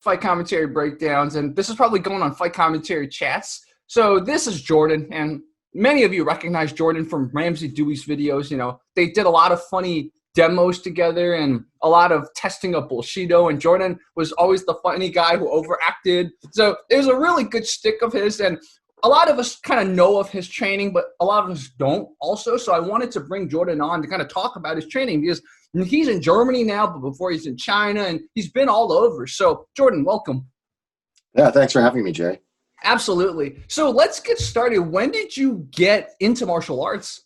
Fight Commentary Breakdowns, and this is probably going on Fight Commentary Chats. So this is Jourdan, and many of you recognize Jourdan from Ramsey Dewey's videos. You know, they did a lot of funny demos together and a lot of testing of Bushido, and Jourdan was always the funny guy who overacted. So it was a really good shtick of his, and a lot of us kind of know of his training, but a lot of us don't also. So I wanted to bring Jourdan on to kind of talk about his training because he's in Germany now, but before he's in China, and he's been all over. So Jourdan, welcome. Yeah, thanks for having me, Jay. Absolutely. So let's get started. When did you get into martial arts?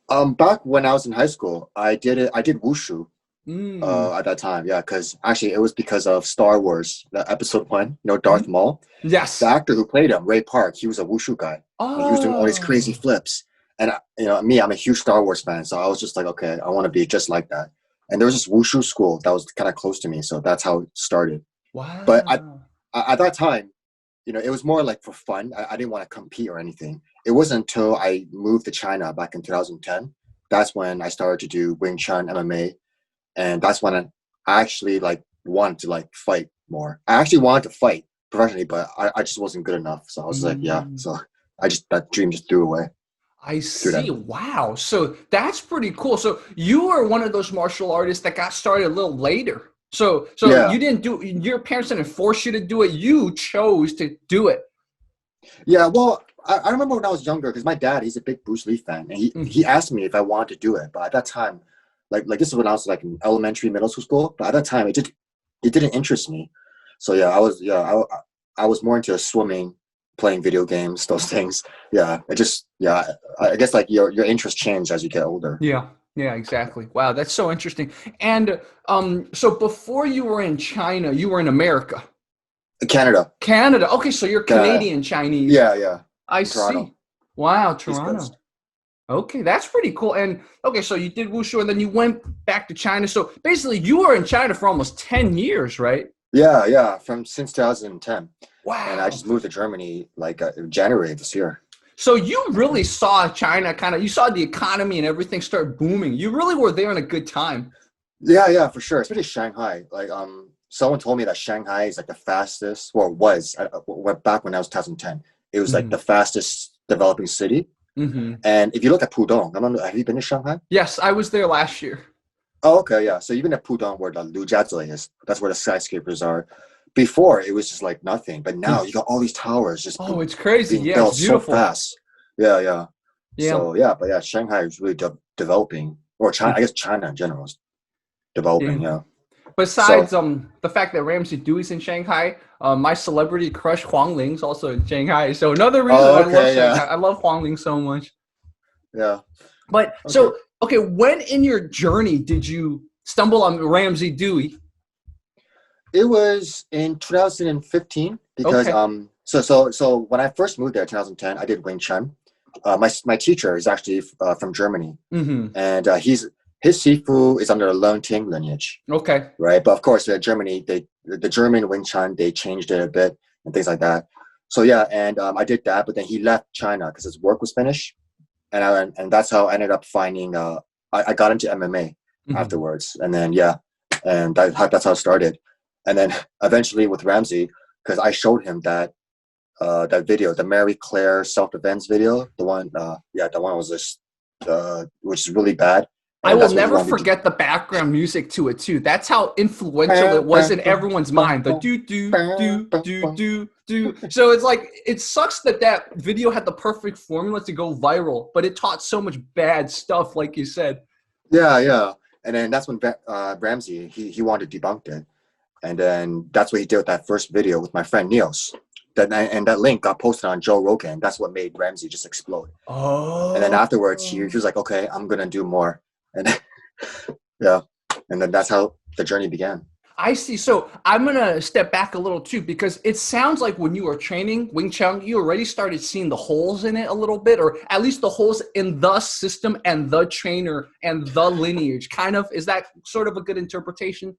Back when I was in high school, I did wushu at that time. Yeah, because actually it was because of Star Wars, the episode 1, Darth Maul. Yes. The actor who played him, Ray Park, he was a wushu guy. Oh. And he was doing all these crazy flips. And me, I'm a huge Star Wars fan, so I was just like, okay, I want to be just like that. And there was this wushu school that was kind of close to me, so that's how it started. Wow. But at that time, it was more like for fun. I didn't want to compete or anything. It wasn't until I moved to China back in 2010. That's when I started to do Wing Chun, MMA. And that's when I actually wanted to fight more. I actually wanted to fight professionally, but I just wasn't good enough. So I was like, yeah. So that dream just threw away. I see. Wow. So that's pretty cool. So you were one of those martial artists that got started a little later. So yeah. You didn't your parents didn't force you to do it. You chose to do it. Yeah. Well, I remember when I was younger, because my dad, he's a big Bruce Lee fan, and he asked me if I wanted to do it. But at that time, like this is when I was in elementary, middle school. But at that time, it didn't interest me. So yeah, I was more into swimming, playing video games, those things. Yeah. I guess your interests change as you get older. Yeah. Yeah, exactly. Wow, that's so interesting. And so before you were in China, you were in America. Canada. Okay, so you're Canadian Chinese. Yeah. I Toronto. see. Wow, Toronto. Okay, that's pretty cool. And okay, so you did wushu, and then you went back to China. So basically, you were in China for almost 10 years, right? Yeah, since 2010. Wow. And I just moved to Germany January of this year. So you really saw China you saw the economy and everything start booming. You really were there in a good time. Yeah, for sure. Especially Shanghai. Someone told me that Shanghai is the fastest, or was back when I was 2010. It was the fastest developing city. Mm-hmm. And if you look at Pudong, have you been to Shanghai? Yes, I was there last year. Oh, okay, yeah. So even at Pudong, where the Lujiazui is, that's where the skyscrapers are. Before, it was just nothing, but now you got all these towers just it's crazy. Yeah, built it's beautiful. So fast. Yeah. So but Shanghai is really developing, or China. I guess China in general is developing. Yeah. Besides the fact that Ramsey Dewey's in Shanghai, my celebrity crush Huang Ling's also in Shanghai. So another reason I love Shanghai. I love Huang Ling so much. Yeah. But when in your journey did you stumble on Ramsey Dewey? It was in 2015 because so when I first moved there in 2010, I did Wing Chun. My teacher is actually from Germany, and his Sifu is under the Leung Ting lineage. Okay. Right, but of course, Germany, the German Wing Chun, they changed it a bit and things like that. So yeah, and I did that, but then he left China because his work was finished, and that's how I ended up finding. I got into MMA afterwards, and then and that's how it started. And then eventually with Ramsey, because I showed him that video, the Mary Claire self-defense video, the one was just, which is really bad. I will never forget the background music to it too. That's how influential it was in everyone's mind. The do do do do do. So it's it sucks that video had the perfect formula to go viral, but it taught so much bad stuff, like you said. Yeah. And then that's when Ramsey he wanted to debunk it. And then that's what he did with that first video with my friend Niels. And that link got posted on Joe Rogan. That's what made Ramsey just explode. Oh. And then afterwards, he was like, okay, I'm going to do more. And yeah. And then that's how the journey began. I see. So I'm going to step back a little too, because it sounds like when you were training Wing Chun, you already started seeing the holes in it a little bit, or at least the holes in the system and the trainer and the lineage. Kind of, is that sort of a good interpretation?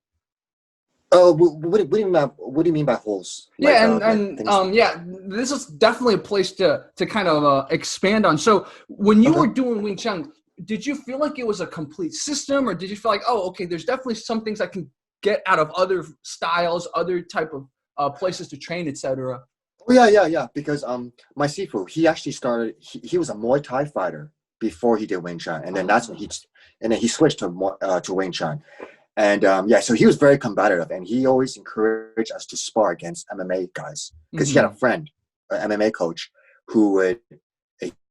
Oh, what do you mean by holes? Yeah, this is definitely a place to kind of expand on. So when you were doing Wing Chun, did you feel like it was a complete system, or did you feel like, oh, okay, there's definitely some things I can get out of other styles, other type of places to train, etc.? Oh yeah. Because my Sifu, he actually started. He was a Muay Thai fighter before he did Wing Chun, and then that's when he switched to Wing Chun. And so he was very combative, and he always encouraged us to spar against MMA guys because he had a friend, an MMA coach, who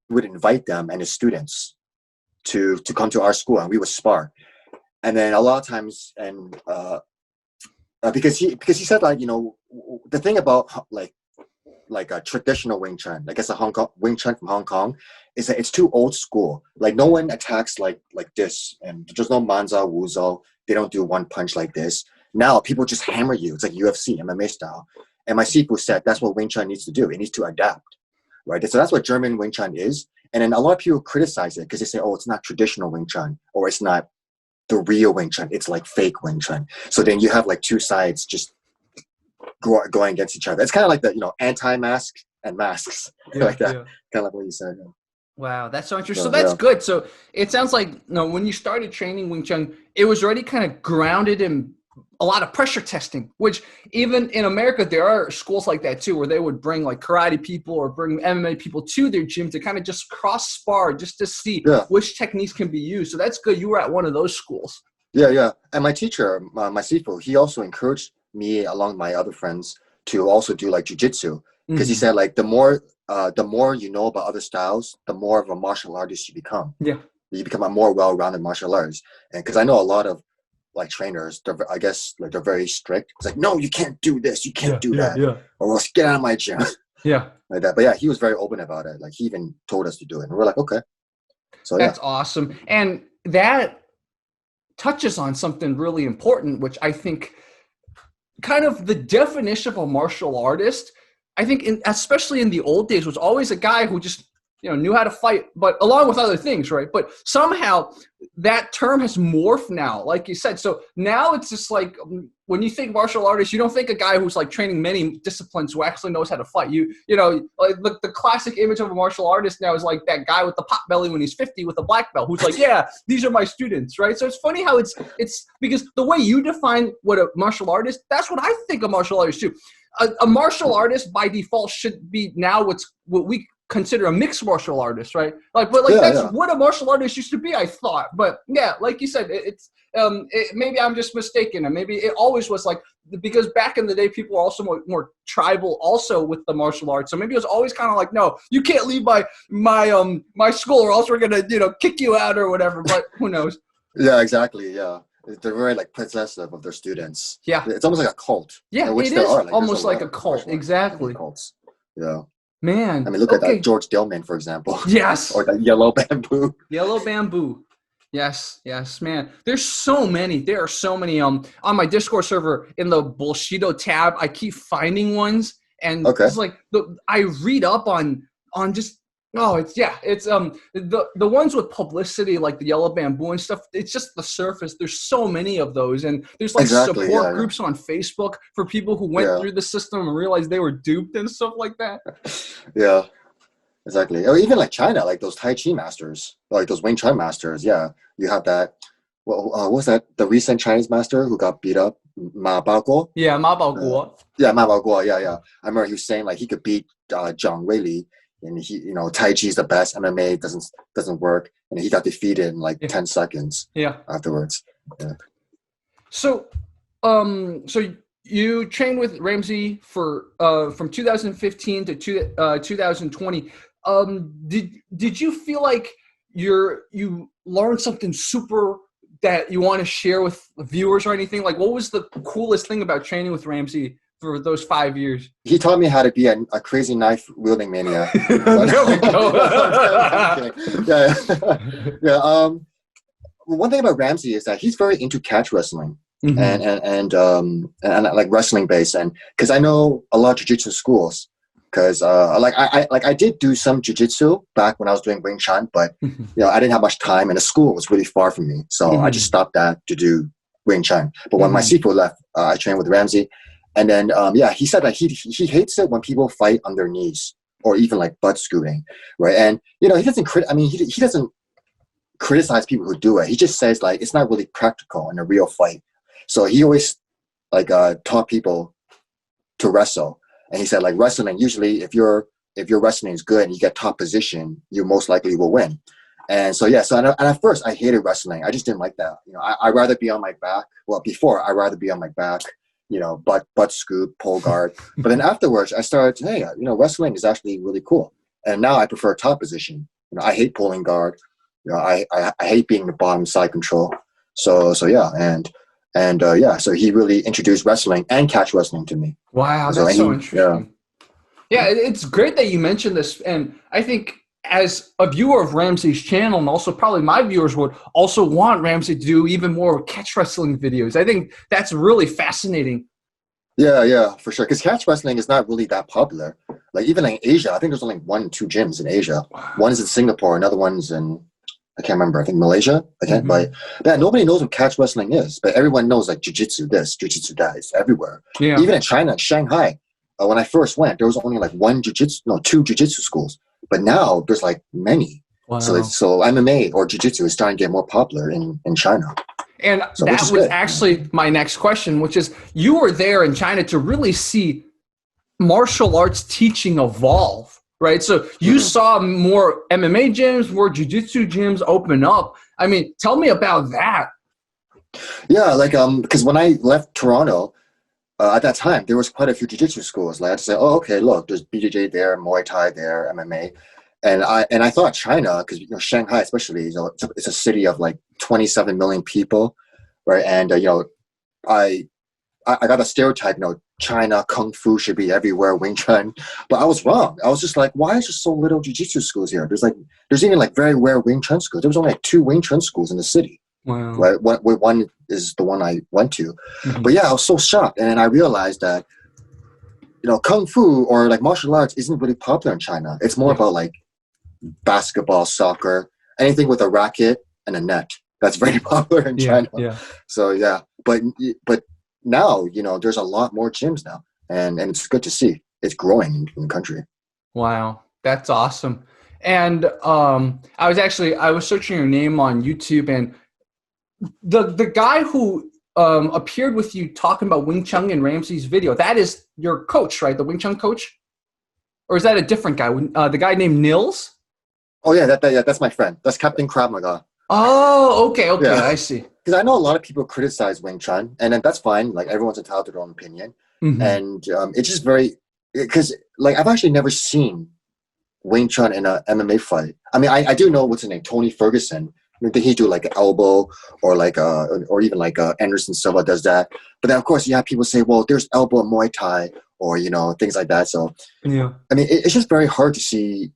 would invite them and his students to come to our school, and we would spar. And then a lot of times, and because he said, like, the thing about like a traditional Wing Chun, I guess Wing Chun from Hong Kong, is that it's too old school. Like, no one attacks like this, and there's no manza, wuzo. They don't do one punch like this. Now people just hammer you. It's like UFC, MMA style. And my Sifu said that's what Wing Chun needs to do. It needs to adapt, right? So that's what German Wing Chun is. And then a lot of people criticize it because they say, oh, it's not traditional Wing Chun, or it's not the real Wing Chun. It's like fake Wing Chun. So then you have like two sides just going against each other. It's kind of like the anti-mask and masks, like that. Kind of like what you said. Wow, that's so interesting. So that's good. So it sounds like when you started training Wing Chun, it was already kind of grounded in a lot of pressure testing, which even in America, there are schools like that too, where they would bring like karate people or bring MMA people to their gym to kind of just cross spar just to see which techniques can be used. So that's good. You were at one of those schools. Yeah. And my teacher, my Sifu, he also encouraged me along with my other friends to also do like jiu-jitsu, because he said, like, the more you know about other styles, the more of a martial artist you become. Yeah, you become a more well-rounded martial artist. And because I know a lot of like trainers, I guess like they're very strict. It's like, no, you can't do this, you can't do that, or else get out of my gym. Like that. But yeah, he was very open about it. Like, he even told us to do it, and we're like, okay. So that's awesome. And that touches on something really important, which I think kind of the definition of a martial artist, I think especially in the old days, was always a guy who just knew how to fight, but along with other things, right? But somehow that term has morphed now, like you said. So now it's just like, when you think martial artist, you don't think a guy who's like training many disciplines who actually knows how to fight. Like the classic image of a martial artist now is like that guy with the pot belly when he's 50 with a black belt who's like, yeah, these are my students, right? So it's funny how it's because the way you define what a martial artist, that's what I think a martial artist too. A martial artist by default should be now what we consider a mixed martial artist, right? That's what a martial artist used to be, I thought. But yeah, like you said, maybe I'm just mistaken, and maybe it always was like, because back in the day, people were also more tribal, also with the martial arts. So maybe it was always kind of like, no, you can't leave my school, or else we're gonna kick you out or whatever. But who knows? Yeah, exactly. Yeah. They're very like possessive of their students. Yeah, it's almost like a cult. Yeah, it is almost like a cult. Exactly. Cults. Yeah. Man, I mean, look at that George Dillman, for example. Yes. Or the yellow bamboo. Yellow bamboo. Yes, man. There are so many. On my Discord server in the Bullshido tab, I keep finding ones, and it's like I read up on just. Oh, it's the ones with publicity, like the yellow bamboo and stuff. It's just the surface. There's so many of those, and there's like support groups on Facebook for people who went through the system and realized they were duped and stuff like that. Yeah, exactly. Or even like China, like those Tai Chi masters, like those Wing Chun masters. Yeah, you have that. Well, what was that? The recent Chinese master who got beat up, Ma Baoguo. Yeah, Ma Baoguo. Ma Baoguo. Yeah. I remember he was saying like he could beat Zhang Weili. And he, Tai Chi is the best. MMA doesn't work, and he got defeated in like 10 seconds. Yeah. Afterwards. Yeah. So, so you trained with Ramsey for from 2015 to 2020. Did you feel like you learned something super that you want to share with viewers or anything? Like, what was the coolest thing about training with Ramsey for those 5 years? He taught me how to be a crazy knife wielding maniac. There we go. Yeah. One thing about Ramsey is that he's very into catch wrestling and like wrestling based, and because I know a lot of jiu-jitsu schools. Because I did do some jiu-jitsu back when I was doing Wing Chun, but I didn't have much time, and the school was really far from me, so I just stopped that to do Wing Chun. But when my Sifu left, I trained with Ramsey. And then, he said that he hates it when people fight on their knees or even like butt scooting, right? And he doesn't he doesn't criticize people who do it. He just says like it's not really practical in a real fight. So he always like taught people to wrestle. And he said like wrestling, usually if your wrestling is good and you get top position, you most likely will win. And so, yeah, and at first I hated wrestling. I just didn't like that. You know, I'd rather be on my back. Well, before I'd rather be on my back, you know, butt scoop, pole guard. But then afterwards I started, hey, you know, wrestling is actually really cool. And now I prefer top position. You know, I hate pulling guard. You know, I hate being the bottom side control. So yeah, so he really introduced wrestling and catch wrestling to me. Wow, that's so interesting. Yeah, it's great that you mentioned this, and I think as a viewer of Ramsey's channel, and also probably my viewers would also want Ramsey to do even more catch wrestling videos. I think that's really fascinating. Yeah, for sure. Because catch wrestling is not really that popular. Like even in Asia, I think there's only 1 or 2 gyms in Asia. Wow. One is in Singapore, another one's in, I can't remember, I think Malaysia. But yeah, nobody knows what catch wrestling is. But everyone knows like jiu-jitsu this, jiu-jitsu that. It's everywhere. Yeah. Even in China, Shanghai, when I first went, there was only like 2 jiu-jitsu schools. But now there's like many. Wow. So MMA or jiu-jitsu is starting to get more popular in China. And so that was actually my next question, which is you were there in China to really see martial arts teaching evolve, right? So you saw more MMA gyms, more jiu-jitsu gyms open up. I mean, tell me about that. Yeah, like because when I left Toronto, at that time, there was quite a few jiu-jitsu schools. Like I'd say, oh, okay, look, there's BJJ there, Muay Thai there, MMA. And I thought China, because you know Shanghai especially, it's a city of like 27 million people, right? And you know, I got a stereotype, you know, China Kung Fu should be everywhere, Wing Chun, but I was wrong. I was just like, why is there so little jiu-jitsu schools here? There's even like very rare Wing Chun schools. There was only like 2 Wing Chun schools in the city. Wow. Right, one is the one I went to, but yeah, I was so shocked, and then I realized that you know Kung Fu or like martial arts isn't really popular in China. It's more about like basketball, soccer, anything with a racket and a net. That's very popular in China. Yeah. So yeah, but now you know there's a lot more gyms now, and it's good to see it's growing in the country. Wow, that's awesome. And I was searching your name on YouTube, and the guy who appeared with you talking about Wing Chun in Ramsey's video, that is your coach, right? The Wing Chun coach, or is that a different guy? The guy named Nils. Oh yeah, that's my friend. That's Captain Krav Maga. Oh, okay, yeah. I see. Because I know a lot of people criticize Wing Chun, and then that's fine. Like everyone's entitled to their own opinion, and it's just because like I've actually never seen Wing Chun in a MMA fight. I mean, I do know what's his name, Tony Ferguson. I mean, did he do like an elbow or like or even like Anderson Silva does that? But then of course you have people say, well, there's elbow in Muay Thai or you know things like that. So yeah, I mean, it's just very hard to see.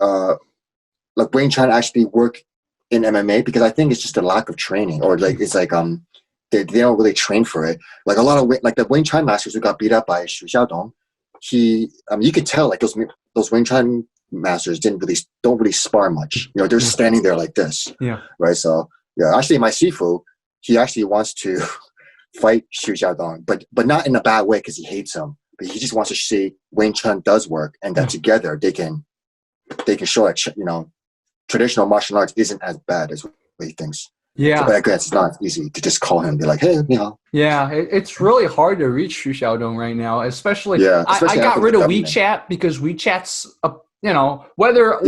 Like Wing Chun actually work in MMA because I think it's just a lack of training or like it's like they don't really train for it. Like a lot of like the Wing Chun masters who got beat up by Xu Xiaodong, you could tell like those Wing Chun masters don't really spar much. You know, they're standing there like this. Yeah. Right. So yeah, actually my Sifu, he actually wants to fight Xu Xiaodong, but not in a bad way because he hates him. But he just wants to see Wing Chun does work and that together they can show that, you know, traditional martial arts isn't as bad as what he thinks. Yeah. But I guess it's not easy to just call him and be like, hey, you know. Yeah, it's really hard to reach Xu Xiaodong right now, especially I got rid of WeChat because WeChat's, you know, whether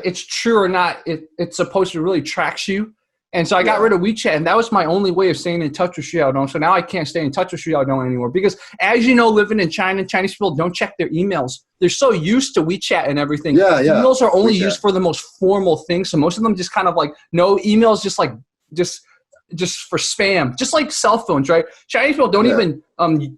it's true or not, it's supposed to really track you. And so I got rid of WeChat, and that was my only way of staying in touch with Xu Xiaodong. So now I can't stay in touch with Xu Xiaodong anymore because, as you know, living in China, Chinese people don't check their emails. They're so used to WeChat and everything. Yeah. Emails are only used for the most formal things. So most of them just kind of like, no, emails just for spam, just like cell phones, right? Chinese people don't even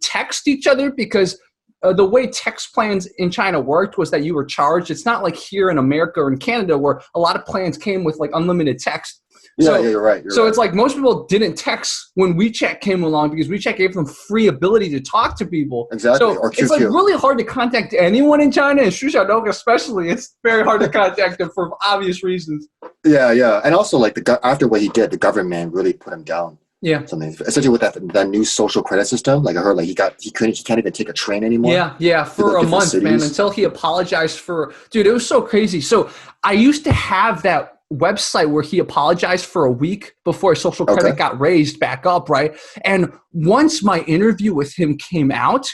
text each other because the way text plans in China worked was that you were charged. It's not like here in America or in Canada where a lot of plans came with like unlimited text. You're right. So it's like most people didn't text when WeChat came along because WeChat gave them free ability to talk to people. Exactly. So it's like really hard to contact anyone in China, and Xu Xiaodong especially. It's very hard to contact him for obvious reasons. Yeah. And also like after what he did, the government really put him down. Yeah. Something, especially with that new social credit system. Like I heard, like he can't even take a train anymore. Yeah, for a month, man, until he apologized for. Dude, it was so crazy. So I used to have that website where he apologized for a week before his social credit got raised back up, right? And once my interview with him came out,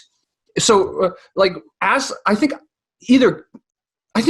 so I think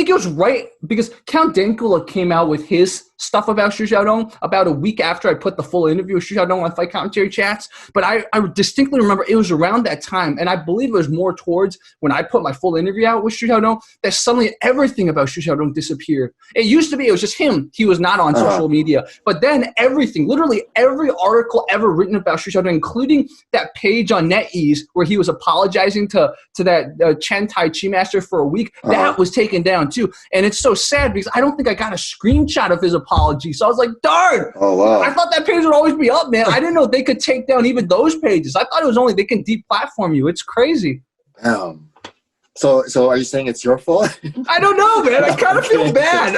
it was right because Count Dankula came out with his stuff about Xu Xiaodong about a week after I put the full interview with Xu Xiaodong on Fight Commentary Chats. But I distinctly remember it was around that time, and I believe it was more towards when I put my full interview out with Xu Xiaodong that suddenly everything about Xu Xiaodong disappeared. It used to be it was just him. He was not on social media. But then everything, literally every article ever written about Xu Xiaodong, including that page on NetEase where he was apologizing to that Chen Tai Chi master for a week, that was taken down too. And it's so sad because I don't think I got a screenshot of his apology. So I was like, darn. Oh, wow. I thought that page would always be up, man. I didn't know they could take down even those pages. I thought it was only they can deplatform you. It's crazy. So are you saying it's your fault? I don't know, man. I kind of feel bad.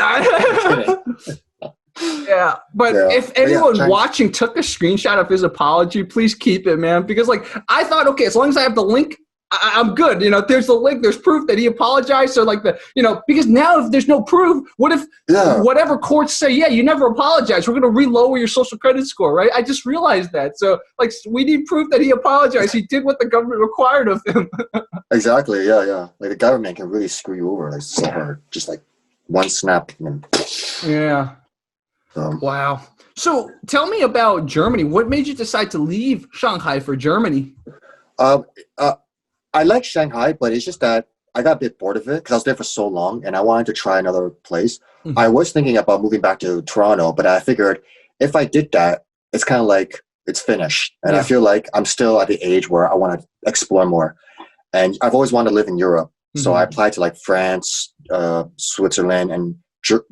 Yeah, but if anyone watching took a screenshot of his apology, please keep it, man. Because I thought, okay, as long as I have the link, I'm good. There's the link, there's proof that he apologized. So because now if there's no proof, what if whatever courts say, you never apologized, we're going to relower your social credit score, right? I just realized that. So we need proof that he apologized. He did what the government required of him. Exactly. Yeah. The government can really screw you over so hard. Just one snap. Yeah. Wow. So tell me about Germany. What made you decide to leave Shanghai for Germany? I like Shanghai, but it's just that I got a bit bored of it because I was there for so long and I wanted to try another place. Mm-hmm. I was thinking about moving back to Toronto, but I figured if I did that, it's kind of like it's finished. And I feel like I'm still at the age where I want to explore more. And I've always wanted to live in Europe. Mm-hmm. So I applied to France, Switzerland, and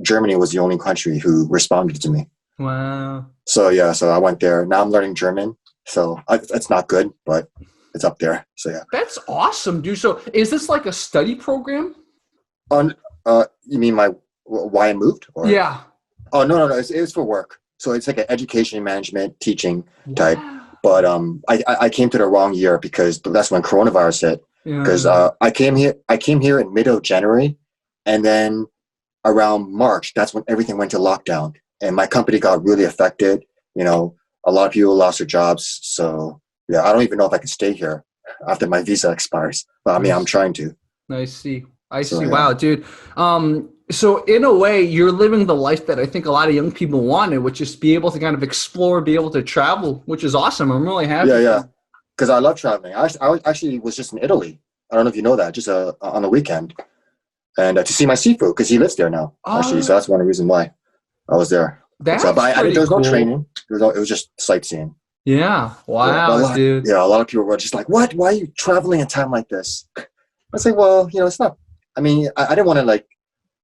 Germany was the only country who responded to me. Wow. So I went there. Now I'm learning German. So it's not good, but it's up there. So yeah. That's awesome, dude. So is this like a study program? You mean why I moved? Or? Yeah. Oh no. It's for work. So it's like an education management teaching type. But I came to the wrong year because that's when coronavirus hit. Because I came here in middle of January, and then around March, that's when everything went to lockdown, and my company got really affected. A lot of people lost their jobs. So yeah, I don't even know if I can stay here after my visa expires. But I'm trying to. I see. Yeah. Wow, dude. So in a way, you're living the life that I think a lot of young people wanted, which is be able to kind of explore, be able to travel, which is awesome. I'm really happy. Yeah. Because I love traveling. I actually was just in Italy. I don't know if you know that, just on the weekend. And to see my seafood, because he lives there now, actually. So that's one of the reasons why I was there. There was no training. It was just sightseeing. Yeah. Wow, dude. Yeah, a lot of people were just like, what? Why are you traveling in time like this? I was like, well, it's not. I mean, I didn't want to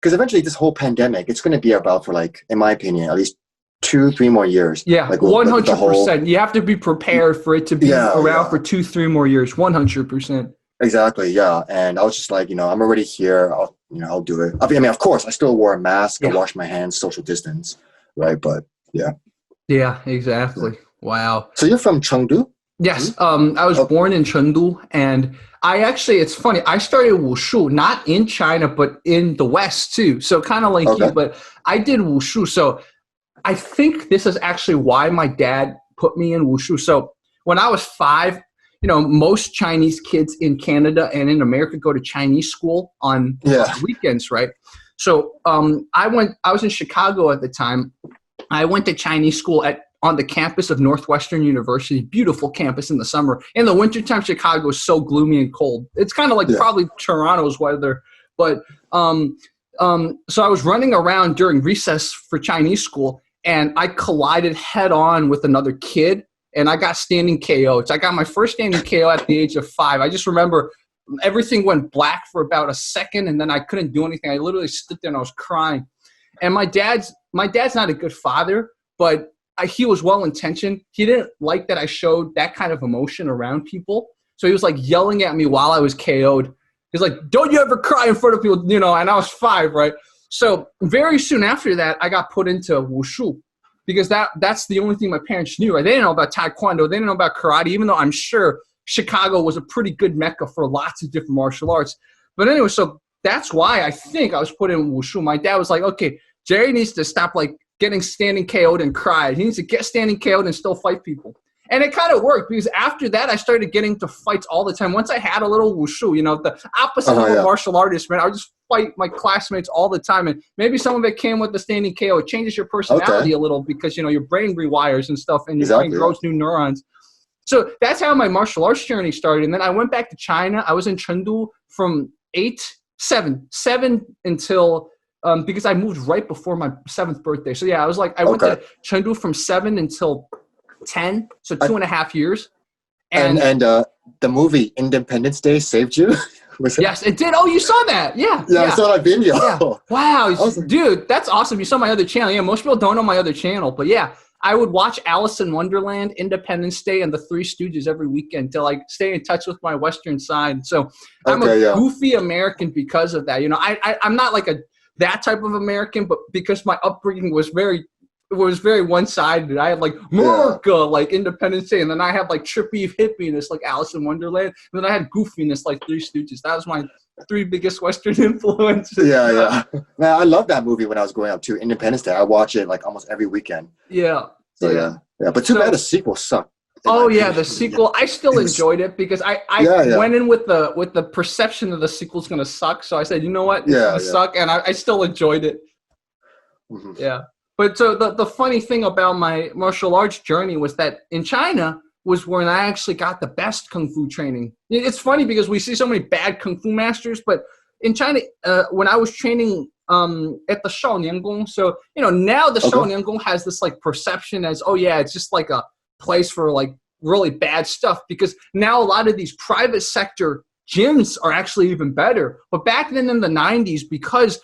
because eventually this whole pandemic, it's going to be about for in my opinion, at least 2-3 more years. Yeah, 100%. You have to be prepared for it to be around for 2-3 more years. 100%. Exactly. Yeah. And I was just like, I'm already here. I'll do it. I mean, of course, I still wore a mask. I wash my hands, social distance. Right. But yeah. Yeah, exactly. Wow. So you're from Chengdu? Yes. I was born in Chengdu, and it's funny. I started wushu, not in China, but in the West too. So kind of like you, but I did wushu. So I think this is actually why my dad put me in wushu. So when I was 5, most Chinese kids in Canada and in America go to Chinese school on weekends, right? So I was in Chicago at the time. I went to Chinese school on the campus of Northwestern University, beautiful campus in the summer. In the wintertime, Chicago is so gloomy and cold. It's kind of like probably Toronto's weather. But so I was running around during recess for Chinese school, and I collided head on with another kid, and I got standing KO. So I got my first standing KO at the age of 5. I just remember everything went black for about a second, and then I couldn't do anything. I literally stood there and I was crying. And my dad's not a good father, but he was well-intentioned. He didn't like that I showed that kind of emotion around people. So he was yelling at me while I was KO'd. He's like, don't you ever cry in front of people, and I was 5, right? So very soon after that, I got put into wushu because that's the only thing my parents knew. Right? They didn't know about taekwondo. They didn't know about karate, even though I'm sure Chicago was a pretty good mecca for lots of different martial arts. But anyway, so that's why I think I was put in wushu. My dad was like, okay, Jerry needs to stop getting standing KO'd and cried. He needs to get standing KO'd and still fight people. And it kind of worked because after that, I started getting to fights all the time. Once I had a little wushu, you know, the opposite of a martial artist, man, I would just fight my classmates all the time. And maybe some of it came with the standing KO. It changes your personality a little because, you know, your brain rewires and stuff and your brain grows new neurons. So that's how my martial arts journey started. And then I went back to China. I was in Chengdu from seven until because I moved right before my 7th birthday. So yeah, I went to Chengdu from 7 until 10, so 2.5 years. And the movie Independence Day saved you? Yes, it did. Oh, you saw that? Yeah. Yeah, I saw that video. Yeah. Wow, dude, that's awesome. You saw my other channel. Yeah, most people don't know my other channel, but yeah, I would watch Alice in Wonderland, Independence Day, and the Three Stooges every weekend to like stay in touch with my Western side. So I'm a goofy American because of that. You know, I'm not like that type of American, but because my upbringing was very one-sided. I had like America, like Independence Day, and then I had like trippy hippiness like Alice in Wonderland, and then I had goofiness like Three Stooges. That was my 3 biggest Western influences. Yeah. Man, I love that movie when I was growing up too. Independence Day. I watch it like almost every weekend. Yeah. But too bad the sequel sucked. The sequel. I still enjoyed it because I went in with the perception that the sequel's gonna suck. So I said, you know what, it's gonna suck, and I still enjoyed it. Mm-hmm. Yeah. But so the funny thing about my martial arts journey was that in China was when I actually got the best Kung Fu training. It's funny because we see so many bad Kung Fu masters, but in China, when I was training at the Shaolin Gong, so, you know, now the Shaolin Gong has this like perception as, oh yeah, it's just like a place for like really bad stuff, because now a lot of these private sector gyms are actually even better. But back then in the 90s, because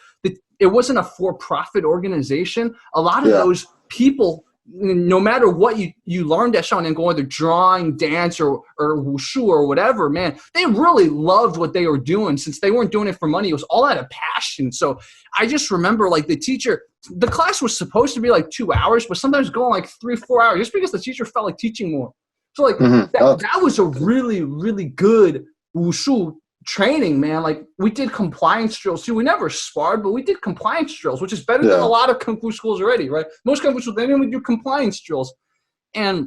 it wasn't a for-profit organization, a lot of those people, no matter what you learned at Shaolin Gong, whether drawing, dance, or wushu or whatever, man, they really loved what they were doing. Since they weren't doing it for money, it was all out of passion. So I just remember like the class was supposed to be like 2 hours, but sometimes going like 3-4 hours just because the teacher felt like teaching more. So like that was a really, really good wushu training, man. Like we did compliance drills too. We never sparred, but we did compliance drills, which is better than a lot of Kung Fu schools already, right? Most Kung Fu schools, they didn't do compliance drills. And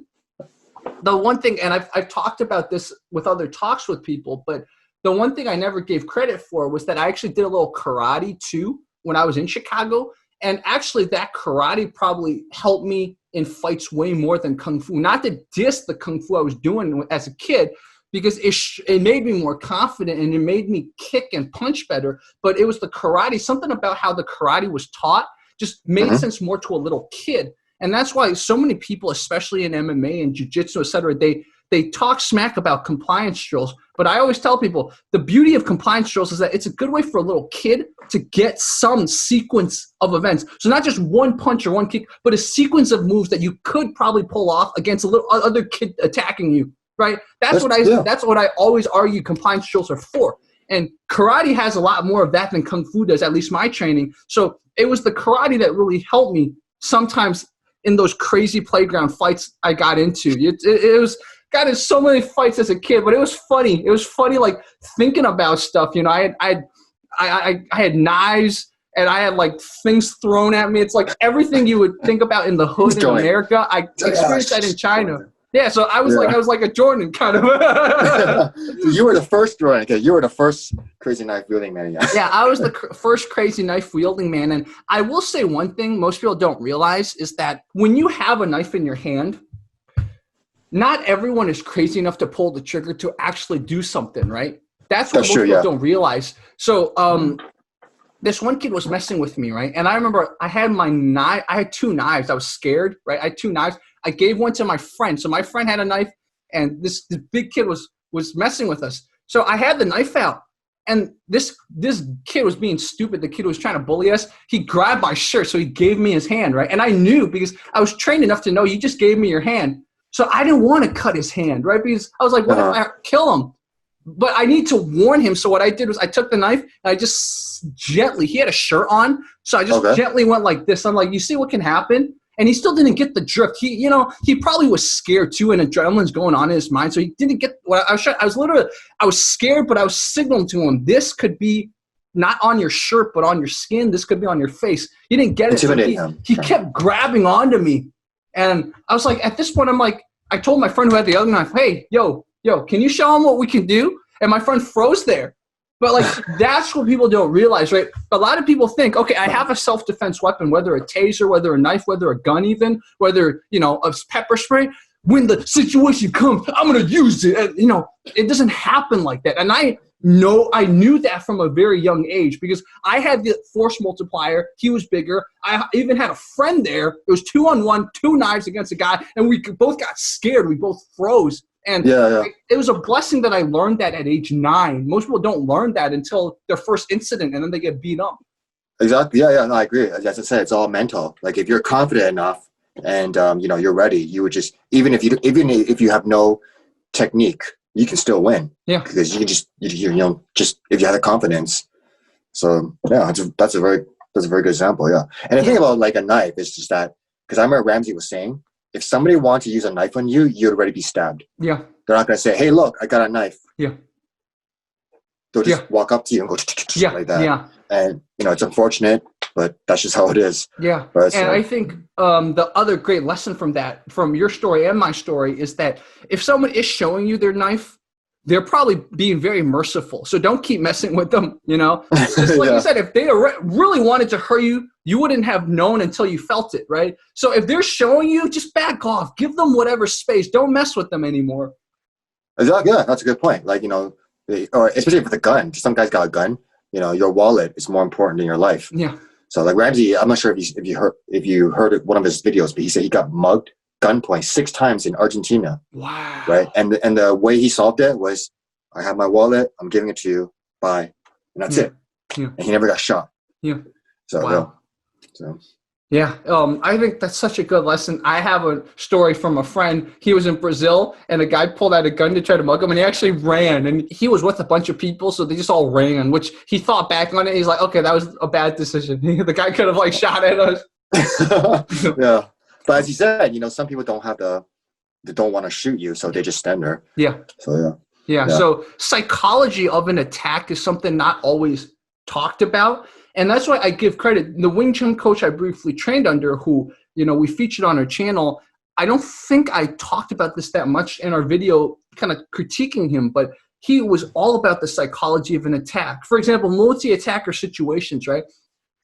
the one thing, and I've talked about this with other talks with people, but the one thing I never gave credit for was that I actually did a little karate too when I was in Chicago. And actually that karate probably helped me in fights way more than Kung Fu. Not to diss the Kung Fu I was doing as a kid, because it made me more confident and it made me kick and punch better. But it was the karate, something about how the karate was taught just made sense more to a little kid. And that's why so many people, especially in MMA and jiu-jitsu, et cetera, they talk smack about compliance drills. But I always tell people the beauty of compliance drills is that it's a good way for a little kid to get some sequence of events. So not just one punch or one kick, but a sequence of moves that you could probably pull off against a little other kid attacking you. Right? That's what I always argue compliance drills are for. And karate has a lot more of that than Kung Fu does, at least my training. So it was the karate that really helped me sometimes in those crazy playground fights I got into. It was got in so many fights as a kid, but it was funny. It was funny like thinking about stuff. You know, I had knives and I had like things thrown at me. It's like everything you would think about in the hood in America. I experienced that in China. Yeah, so I was like a Jordan kind of. You were the first Jordan. Okay, you were the first crazy knife wielding man. Yeah, I was the first crazy knife wielding man, and I will say one thing most people don't realize is that when you have a knife in your hand, not everyone is crazy enough to pull the trigger to actually do something, right? That's what most people don't realize. So, this one kid was messing with me, right? And I remember I had my knife. I had 2 knives. I was scared, right? I had 2 knives. I gave one to my friend. So my friend had a knife, and this big kid was messing with us. So I had the knife out, and this kid was being stupid. The kid was trying to bully us. He grabbed my shirt, so he gave me his hand, right? And I knew because I was trained enough to know you just gave me your hand. So I didn't want to cut his hand, right? Because I was like, what if I kill him? But I need to warn him. So what I did was I took the knife and I just gently, he had a shirt on, so I just gently went like this. I'm like, you see what can happen? And he still didn't get the drift. He probably was scared too, and adrenaline's going on in his mind. So he didn't get what I was scared, but I was signaling to him, this could be not on your shirt, but on your skin. This could be on your face. He didn't get it. So he kept grabbing onto me. And I was like, at this point, I'm like, I told my friend who had the other knife, hey, yo, can you show him what we can do? And my friend froze there. But like, that's what people don't realize, right? A lot of people think, okay, I have a self-defense weapon, whether a taser, whether a knife, whether a gun even, whether, a pepper spray. When the situation comes, I'm going to use it. And, it doesn't happen like that. And I knew that from a very young age because I had the force multiplier. He was bigger. I even had a friend there. It was 2-on-1, 2 knives against a guy, and we both got scared. We both froze. And it was a blessing that I learned that at age 9. Most people don't learn that until their first incident, and then they get beat up. Exactly. Yeah, no, I agree. As I said, it's all mental. Like if you're confident enough and you're ready, you would just even if you have no technique, you can still win. Yeah. Because you can just if you have the confidence. So yeah, that's a very good example. Yeah. And the thing about like a knife is just that because I remember Ramsey was saying, if somebody wants to use a knife on you, you'd already be stabbed. Yeah. They're not going to say, hey, look, I got a knife. Yeah. They'll just walk up to you and go like that. Yeah. And, it's unfortunate, but that's just how it is. Yeah. But, and I think the other great lesson from your story and my story is that if someone is showing you their knife, they're probably being very merciful. So don't keep messing with them, Just like you said, if they really wanted to hurt you, you wouldn't have known until you felt it, right? So if they're showing you, just back off. Give them whatever space. Don't mess with them anymore. Exactly. Yeah, that's a good point. Like, or especially with a gun. Some guy's got a gun. Your wallet is more important than your life. Yeah. So like Ramsey, I'm not sure if you heard one of his videos, but he said he got mugged gunpoint 6 times in Argentina. Wow. Right. And the way he solved it was, I have my wallet, I'm giving it to you, bye. And that's it. Yeah. And he never got shot. Yeah. So wow. Yeah. I think that's such a good lesson. I have a story from a friend. He was in Brazil and a guy pulled out a gun to try to mug him and he actually ran, and he was with a bunch of people. So they just all ran, which he thought back on it. He's like, okay, that was a bad decision. The guy could have shot at us. Yeah. But as you said, some people they don't want to shoot you, so they just stand there. Yeah. So yeah. So psychology of an attack is something not always talked about, and that's why I give credit. The Wing Chun coach I briefly trained under, who we featured on our channel, I don't think I talked about this that much in our video, kind of critiquing him, but he was all about the psychology of an attack. For example, multi-attacker situations, right?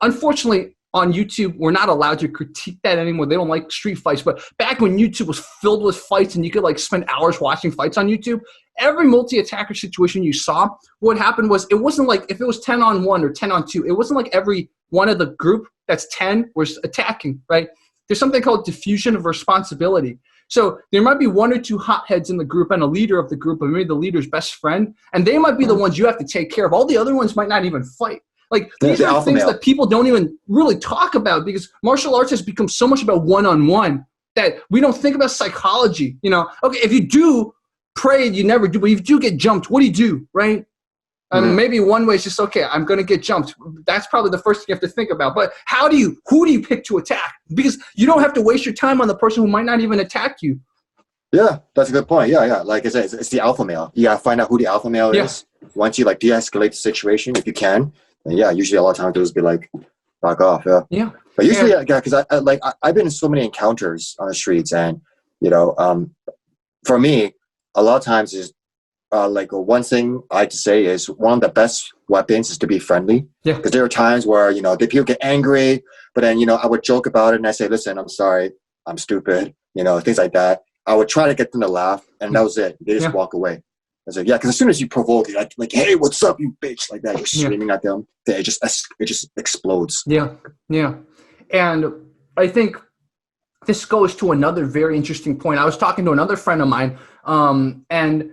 Unfortunately, on YouTube, we're not allowed to critique that anymore. They don't like street fights. But back when YouTube was filled with fights and you could spend hours watching fights on YouTube, every multi-attacker situation you saw, what happened was it wasn't like if it was 10-on-1 or 10-on-2, it wasn't like every one of the group that's 10 was attacking, right? There's something called diffusion of responsibility. So there might be 1 or 2 hotheads in the group and a leader of the group, or maybe the leader's best friend, and they might be the ones you have to take care of. All the other ones might not even fight. Like, these are things that people don't even really talk about because martial arts has become so much about one-on-one that we don't think about psychology. Okay, if you do pray, you never do, but if you do get jumped, what do you do, right? I mean, maybe one way is just, okay, I'm going to get jumped. That's probably the first thing you have to think about. But who do you pick to attack? Because you don't have to waste your time on the person who might not even attack you. Yeah, that's a good point. Yeah. Like I said, it's the alpha male. You got to find out who the alpha male is. Once you de-escalate the situation, if you can. And usually a lot of times they'll just be like, back off. Yeah. Yeah. But usually, because I've been in so many encounters on the streets, and for me, a lot of times is one thing I like to say is one of the best weapons is to be friendly. Yeah. Because there are times where the people get angry, but then I would joke about it and I say, listen, I'm sorry, I'm stupid, things like that. I would try to get them to laugh, and that was it. They just walk away. I was like, because as soon as you provoke it, like, hey, what's up, you bitch, like that, you're screaming at them, it just explodes. Yeah. And I think this goes to another very interesting point. I was talking to another friend of mine, and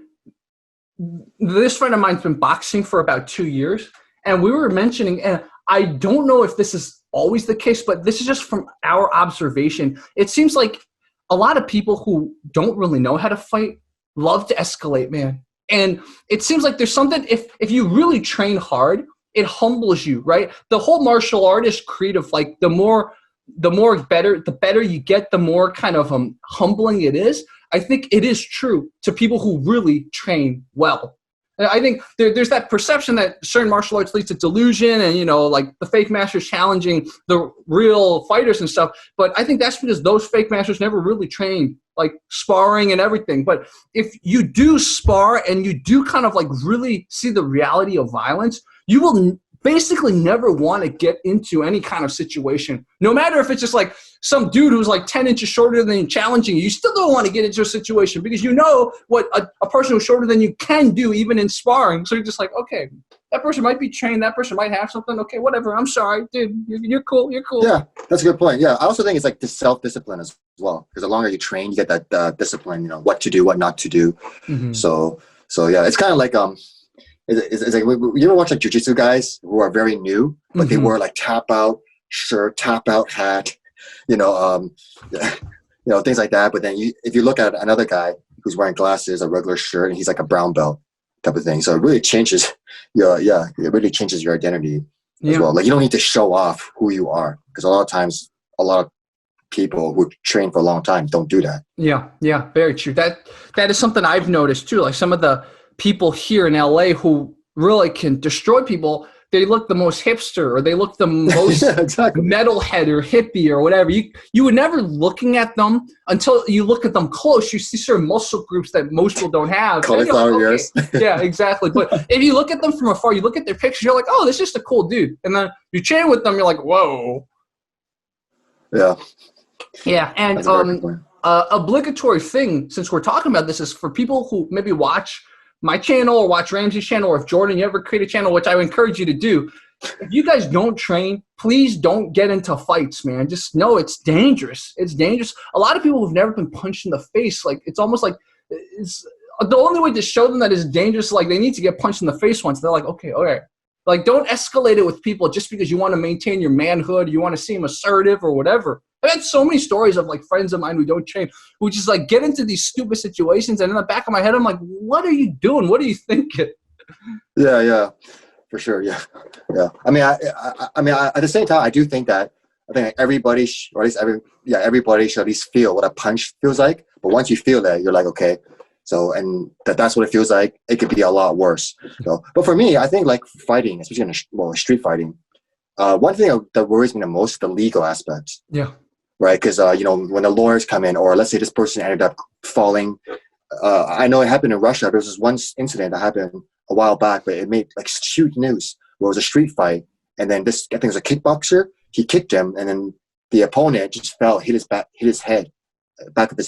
this friend of mine's been boxing for about 2 years, and we were mentioning, and I don't know if this is always the case, but this is just from our observation. It seems like a lot of people who don't really know how to fight love to escalate, man. And it seems like there's something, if you really train hard, it humbles you, right? The whole martial artist creed of the better you get, the more kind of humbling it is. I think it is true to people who really train well. I think there's that perception that certain martial arts leads to delusion and, you know, like the fake masters challenging the real fighters and stuff. But I think that's because those fake masters never really trained, like sparring and everything. But if you do spar and you do kind of like really see the reality of violence, you will basically never want to get into any kind of situation. No matter if it's just like some dude who's like 10 inches shorter than you challenging you, you still don't want to get into a situation because you know what a person who's shorter than you can do even in sparring. So you're just like, okay, that person might be trained. That person might have something. Okay, whatever. I'm sorry, dude. You're cool. You're cool. Yeah, that's a good point. Yeah, I also think it's like the self-discipline as well. Because the longer you train, you get that discipline, you know, what to do, what not to do. Mm-hmm. So yeah, it's kind of like, it's like, you ever watch like jiu-jitsu guys who are very new, but they wear like tap out shirt, tap out hat, you know, things like that. But then if you look at another guy who's wearing glasses, a regular shirt, and he's like a brown belt type of thing. So it really changes it really changes your identity as well. Like you don't need to show off who you are because a lot of times, a lot of people who train for a long time don't do that. Yeah, very true. That is something I've noticed too. Like some of the people here in LA who really can destroy people, they look the most hipster or they look the most metalhead or hippie or whatever. You were never looking at them until you look at them close. You see certain muscle groups that most people don't have. Cauliflower ears. Yeah, exactly. But if you look at them from afar, you look at their pictures, you're like, oh, this is just a cool dude. And then you train with them, you're like, whoa. Yeah. Yeah, and obligatory thing, since we're talking about this, is for people who maybe watch my channel or watch Ramsey's channel, or if Jourdan, you ever create a channel, which I would encourage you to do. If you guys don't train, please don't get into fights, man. Just know it's dangerous. It's dangerous. A lot of people who've never been punched in the face, like it's almost like it's the only way to show them that it's dangerous. Like they need to get punched in the face once. They're like, okay, all right. Like don't escalate it with people just because you want to maintain your manhood, you want to seem assertive or whatever. I've had so many stories of like friends of mine who don't train, who just like get into these stupid situations, and in the back of my head, I'm like, what are you doing? What are you thinking? Yeah, for sure. Yeah. I mean, I at the same time, I do think that everybody, or at least everybody should at least feel what a punch feels like. But once you feel that, you're like, okay. So, and that's what it feels like. It could be a lot worse. So, but for me, I think like fighting, especially in street fighting, one thing that worries me the most is the legal aspects. Yeah. Right, because when the lawyers come in, or let's say this person ended up falling. I know it happened in Russia. There was this one incident that happened a while back, but it made like huge news. Where it was a street fight, and then I think it was a kickboxer. He kicked him, and then the opponent just fell, hit his back of his head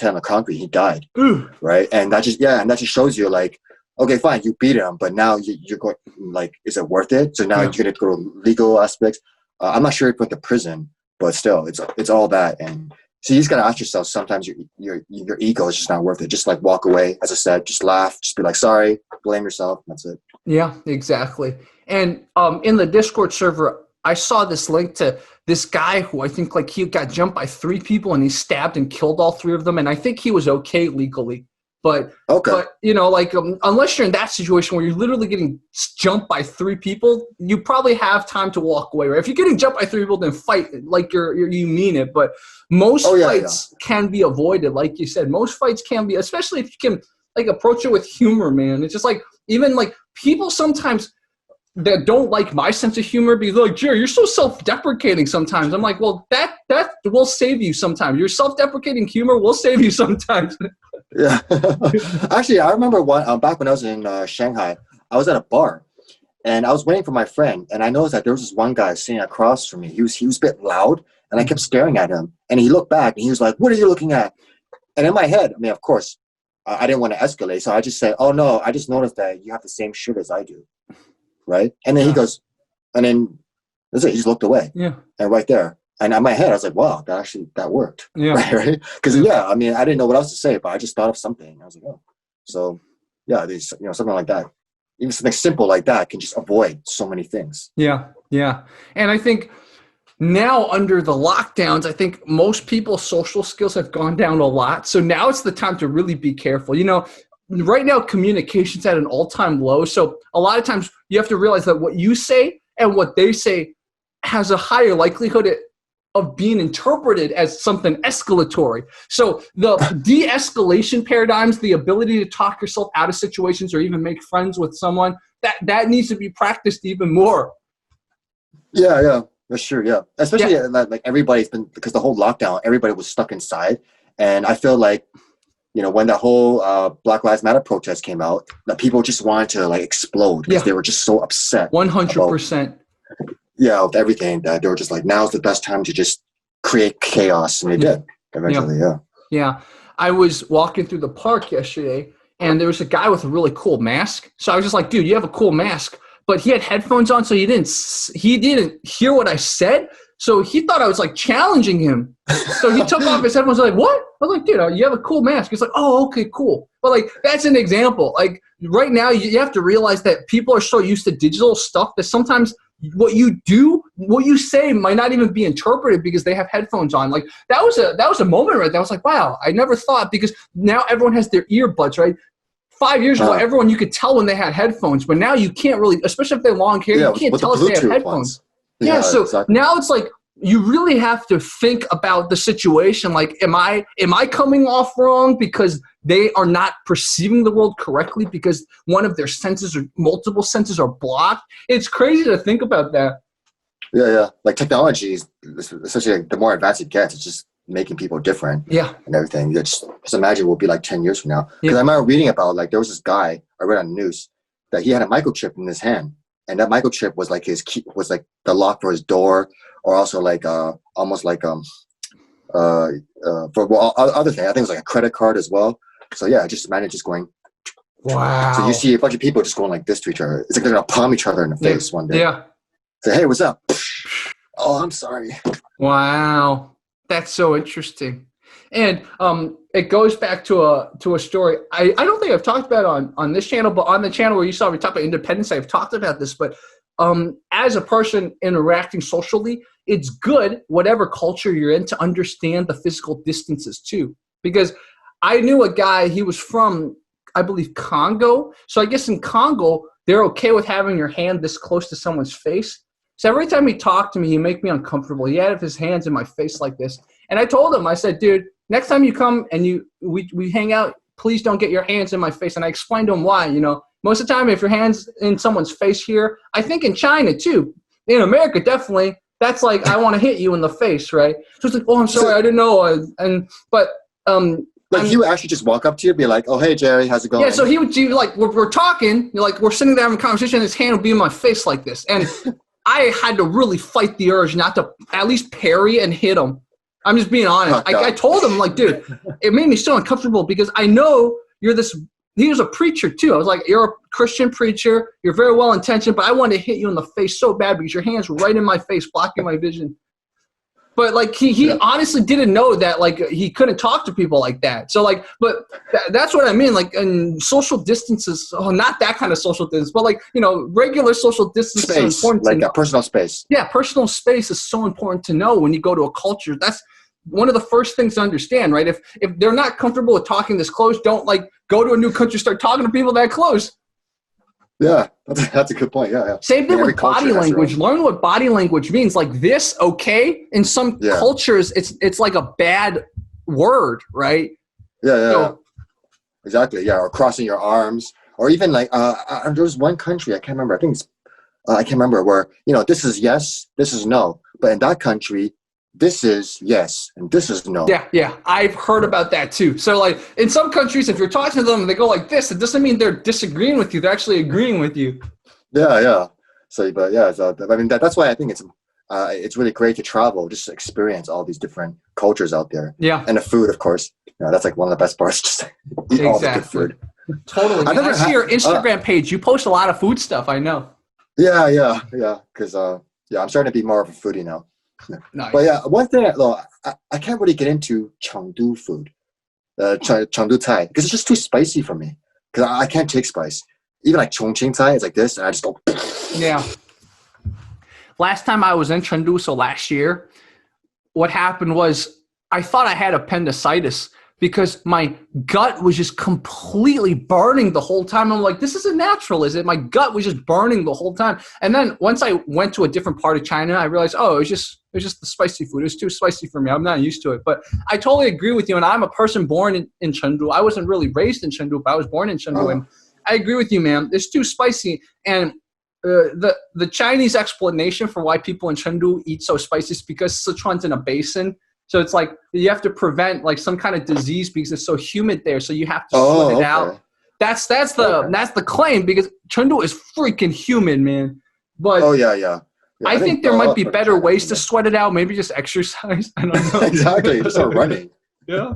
on the concrete. He died. Ooh. Right, and that just shows you like, okay, fine, you beat him, but now you're going like, is it worth it? So now you're going to go to legal aspects. I'm not sure if he went to prison. But still, it's all that, and so you just gotta ask yourself. Sometimes your ego is just not worth it. Just like walk away, as I said. Just laugh. Just be like, sorry. Blame yourself. That's it. Yeah, exactly. And in the Discord server, I saw this link to this guy who I think like he got jumped by 3 people and he stabbed and killed all 3 of them, and I think he was okay legally. But like unless you're in that situation where you're literally getting jumped by 3 people, you probably have time to walk away. Right? If you're getting jumped by 3 people, then fight like you mean it. But most fights can be avoided, like you said. Most fights can be, especially if you can like approach it with humor, man. It's just like even like people sometimes that don't like my sense of humor because they're like, Jerry, you're so self-deprecating sometimes. I'm like, well, that will save you sometimes. Your self-deprecating humor will save you sometimes. Yeah. Actually, I remember back when I was in Shanghai, I was at a bar and I was waiting for my friend, and I noticed that there was this one guy sitting across from me. He was a bit loud, and I kept staring at him, and he looked back and he was like, what are you looking at? And in my head, I mean, of course, I didn't want to escalate. So I just said, oh no, I just noticed that you have the same shirt as I do. Right. And then he goes, and then that's it. He just looked away. Yeah. And right there. And in my head, I was like, wow, that worked. Yeah. Right. Because I mean, I didn't know what else to say, but I just thought of something. I was like, oh, so yeah, there's, something like that. Even something simple like that can just avoid so many things. Yeah. Yeah. And I think now under the lockdowns, I think most people's social skills have gone down a lot. So now it's the time to really be careful. Right now, communication's at an all-time low. So a lot of times you have to realize that what you say and what they say has a higher likelihood of being interpreted as something escalatory. So the de-escalation paradigms, the ability to talk yourself out of situations or even make friends with someone, that needs to be practiced even more. Yeah, that's true. Yeah, especially like everybody's been, because the whole lockdown, everybody was stuck inside, and I feel like, you know, when the whole Black Lives Matter protest came out, that people just wanted to like explode because they were just so upset. 100%. Yeah, with everything, that they were just like, now's the best time to just create chaos, and they did eventually. Yeah. I was walking through the park yesterday, and there was a guy with a really cool mask. So I was just like, dude, you have a cool mask. But he had headphones on, so he didn't hear what I said. So he thought I was like challenging him. So he took off his headphones. Like, what? I was like, dude, you have a cool mask. He's like, oh, okay, cool. But like, that's an example. Like right now, you have to realize that people are so used to digital stuff that sometimes what you say might not even be interpreted because they have headphones on. Like that was a moment right there. I was like, wow, I never thought, because now everyone has their earbuds, right? 5 years ago, everyone, you could tell when they had headphones, but now you can't really, especially if they have long hair, you can't tell if they have headphones. So exactly. Now it's like you really have to think about the situation. Like, am I coming off wrong because they are not perceiving the world correctly because one of their senses or multiple senses are blocked? It's crazy to think about that. Yeah. Like technology, especially the more advanced it gets, it's just making people different. And everything. Just imagine what it'll be like 10 years from now. Because I remember reading about, like, there was this guy I read on the news that he had a microchip in his hand, and that microchip was like his key, was like the lock for his door, or also like almost like for other thing. I think it was like a credit card as well. So yeah, just imagine just going. Wow. So you see a bunch of people just going like this to each other. It's like they're gonna palm each other in the face one day. Say, hey, what's up? Oh, I'm sorry. Wow. That's so interesting. And it goes back to a story I don't think I've talked about on this channel, but on the channel where you saw me talk about independence, I've talked about this. But as a person interacting socially, it's good, whatever culture you're in, to understand the physical distances too. Because I knew a guy, he was from, I believe, Congo. So I guess in Congo, they're okay with having your hand this close to someone's face. So every time he talked to me, he'd make me uncomfortable. He had his hands in my face like this. And I told him, I said, dude, next time you come and we hang out, please don't get your hands in my face. And I explained to him why. You know, most of the time, if your hand's in someone's face here, I think in China too, in America, definitely, that's like, I want to hit you in the face, right? So it's like, oh, I'm sorry, I didn't know. Like he would actually just walk up to you and be like, oh, hey, Jerry, how's it going? Yeah, so he would like, we're talking, like we're sitting there having a conversation, and his hand would be in my face like this. And I had to really fight the urge not to at least parry and hit him. I'm just being honest. I told him, like, dude, it made me so uncomfortable because I know you're this. He was a preacher too. I was like, you're a Christian preacher. You're very well intentioned, but I wanted to hit you in the face so bad because your hands were right in my face, blocking my vision. But like he honestly didn't know that, like, he couldn't talk to people like that. So like, but that's what I mean. Like, in social distances, not that kind of social distance, but like, you know, regular social distance is important. Like a personal space. Yeah, personal space is so important to know when you go to a culture. That's one of the first things to understand, right? If they're not comfortable with talking this close, don't like go to a new country, start talking to people that close. Yeah, that's a good point. Yeah. Same thing with body language. Learn what body language means. Like this, okay? In some cultures, it's like a bad word, right? Yeah. Exactly. Yeah, or crossing your arms, or even like there was one country I can't remember. I think it's I can't remember where, you know, this is yes, this is no, but in that country, this is yes and this is no. Yeah. I've heard about that too. So like in some countries, if you're talking to them and they go like this, it doesn't mean they're disagreeing with you. They're actually agreeing with you. Yeah. So, but yeah, so I mean, that's why I think it's really great to travel, just to experience all these different cultures out there. Yeah. And the food, of course. You know, that's like one of the best parts, just eat all the good food. Totally. I see your Instagram page. You post a lot of food stuff, I know. Yeah. Because I'm starting to be more of a foodie now. Nice. But yeah, one thing though, I can't really get into Chengdu food, Chengdu Thai, because it's just too spicy for me. Because I can't take spice. Even like Chongqing Thai, it's like this, and I just go. Yeah. Last time I was in Chengdu, so last year, what happened was I thought I had appendicitis. because my gut was just completely burning the whole time. I'm like, this isn't natural, is it? My gut was just burning the whole time. And then once I went to a different part of China, I realized, oh, it was just the spicy food. It was too spicy for me. I'm not used to it. But I totally agree with you. And I'm a person born in Chengdu. I wasn't really raised in Chengdu, but I was born in Chengdu. And I agree with you, man. It's too spicy. And the Chinese explanation for why people in Chengdu eat so spicy is because Sichuan's in a basin. So it's like you have to prevent like some kind of disease because it's so humid there. So you have to sweat it out. That's the claim, because Chengdu is freaking humid, man. But I think there might be better ways to sweat it out. Maybe just exercise. I don't know. Exactly. Just start running. Yeah.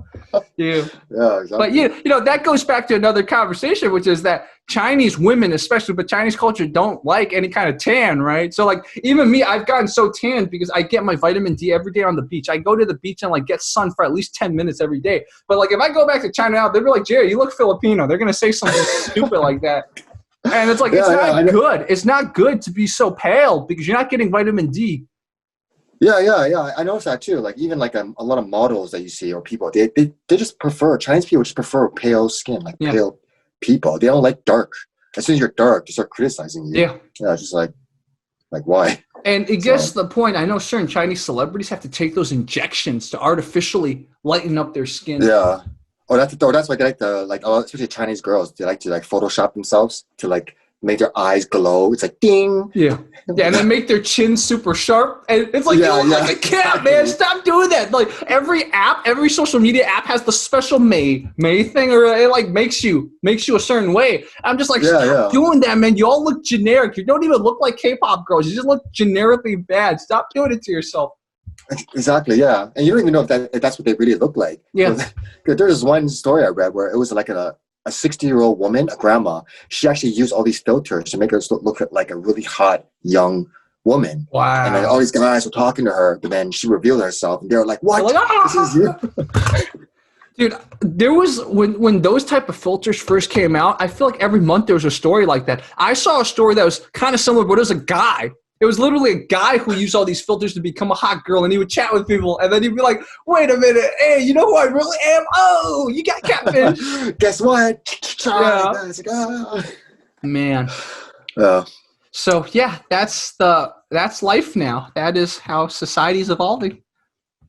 Exactly. But you know, that goes back to another conversation, which is that Chinese women, especially, but Chinese culture, don't like any kind of tan, right? So like even me, I've gotten so tanned because I get my vitamin D every day on the beach. I go to the beach and like get sun for at least 10 minutes every day. But like if I go back to China now, they'll be like, Jerry, you look Filipino. They're gonna say something stupid like that. And it's like it's not good. It's not good to be so pale because you're not getting vitamin D. Yeah. I noticed that too. Like even like a lot of models that you see or people, they just prefer, Chinese people just prefer pale skin, like pale people. They don't like dark. As soon as you're dark, they start criticizing you. Yeah. Just like why? And it gets to the point. I know certain Chinese celebrities have to take those injections to artificially lighten up their skin. Yeah. That's why they like especially Chinese girls. They like to like Photoshop themselves to like make their eyes glow. It's like ding. Yeah, and they make their chin super sharp. And it's like, you look like a cat, man. Stop doing that. Like every social media app has the special May thing, or it like makes you a certain way. I'm just like, stop doing that, man. You all look generic. You don't even look like K-pop girls. You just look generically bad. Stop doing it to yourself. Exactly, yeah. And you don't even know if that's what they really look like. Yeah. There's one story I read where it was like a 60-year-old woman, a grandma. She actually used all these filters to make her look like a really hot young woman. Wow. And then all these guys were talking to her, but then she revealed herself, and they were like, "What? This is you." Dude, there was when those type of filters first came out, I feel like every month there was a story like that. I saw a story that was kind of similar, but it was a guy. It was literally a guy who used all these filters to become a hot girl, and he would chat with people, and then he'd be like, "Wait a minute, hey, you know who I really am? Oh, you got catfish." Guess what? Man. So yeah, that's life now. That is how society's evolving.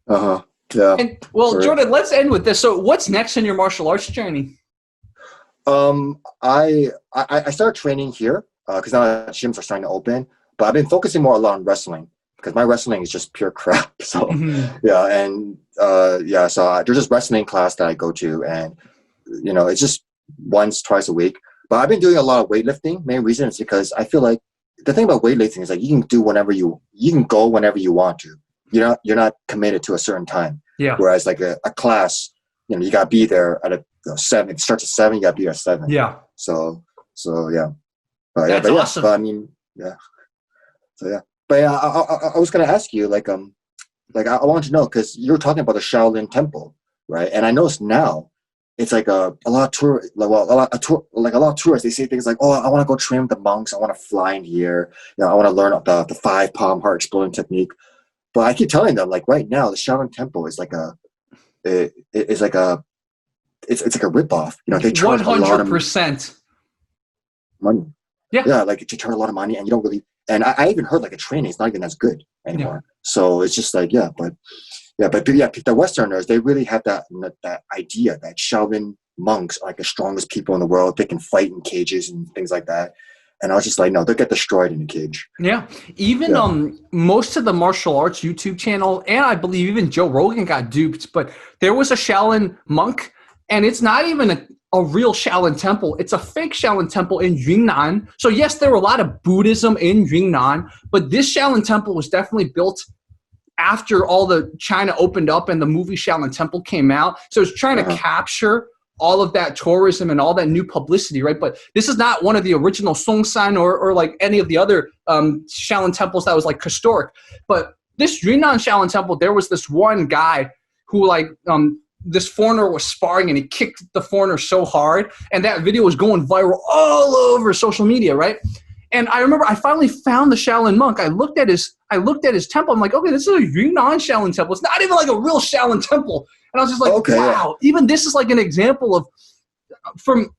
Yeah. And, well, Jourdan, let's end with this. So, what's next in your martial arts journey? I started training here because now gyms are starting to open. But I've been focusing more a lot on wrestling because my wrestling is just pure crap. So so there's this wrestling class that I go to, and you know, it's just once, twice a week. But I've been doing a lot of weightlifting. Main reason is because I feel like the thing about weightlifting is like you can do you can go whenever you want to. You're not committed to a certain time. Yeah. Whereas like a class, you know, you gotta be there at 7. It starts at 7. You gotta be there at 7. Yeah. So yeah. That's awesome. But I mean, yeah. So yeah, but I was gonna ask you like I wanted to know because you were talking about the Shaolin Temple, right? And I noticed now it's like a lot of tourists. They say things like, "Oh, I want to go train with the monks. I want to fly in here. You know, I want to learn about the 5 palm heart exploding technique." But I keep telling them like right now the Shaolin Temple is like it's like a ripoff. You know, they charge 100% money. Yeah, like you charge a lot of money, and you don't really. And I even heard like a training is not even as good anymore. Yeah. So it's just like but the Westerners, they really have that idea that Shaolin monks are like the strongest people in the world. They can fight in cages and things like that. And I was just like, no, they'll get destroyed in a cage. Yeah, even most of the martial arts YouTube channel, and I believe even Joe Rogan got duped. But there was a Shaolin monk, and it's not even a real Shaolin temple. It's a fake Shaolin temple in Yunnan. So yes, there were a lot of Buddhism in Yunnan, but this Shaolin temple was definitely built after all the China opened up and the movie Shaolin Temple came out. So it's trying to capture all of that tourism and all that new publicity, right? But this is not one of the original Songshan or like any of the other Shaolin temples that was like historic. But this Yunnan Shaolin temple, there was this one guy who like this foreigner was sparring and he kicked the foreigner so hard, and that video was going viral all over social media, right? And I remember I finally found the Shaolin monk. I looked at his temple. I'm like, okay, this is a Yunnan Shaolin temple. It's not even like a real Shaolin temple. And I was just like, wow, even this is like an example of from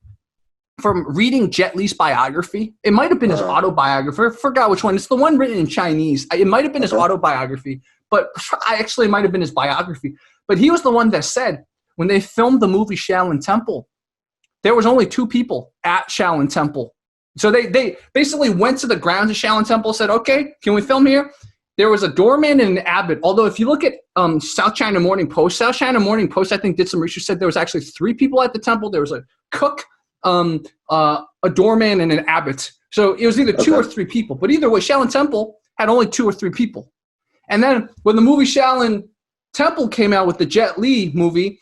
reading Jet Li's biography. It might have been his autobiography. I forgot which one. It's the one written in Chinese. It might have been his autobiography, but it might have been his biography. But he was the one that said when they filmed the movie Shaolin Temple, there was only 2 people at Shaolin Temple. So they basically went to the grounds of Shaolin Temple, said, okay, can we film here? There was a doorman and an abbot. Although if you look at South China Morning Post, I think did some research, said there was actually 3 people at the temple. There was a cook, a doorman, and an abbot. So it was either 2 or 3 people. But either way, Shaolin Temple had only 2 or 3 people. And then when the movie Shaolin Temple came out with the Jet Li movie,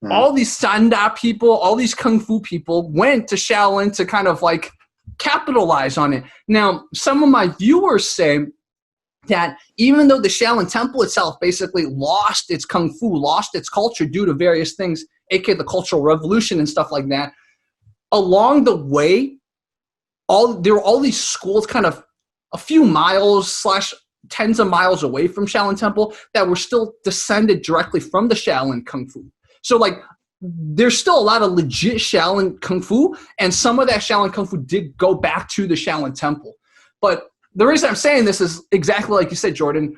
all these Sanda people, all these Kung Fu people went to Shaolin to kind of like capitalize on it. Now, some of my viewers say that even though the Shaolin Temple itself basically lost its Kung Fu, lost its culture due to various things, aka the Cultural Revolution and stuff like that, along the way, there were all these schools kind of a few miles / tens of miles away from Shaolin Temple that were still descended directly from the Shaolin Kung Fu. So, like, there's still a lot of legit Shaolin Kung Fu, and some of that Shaolin Kung Fu did go back to the Shaolin Temple. But the reason I'm saying this is exactly like you said, Jourdan.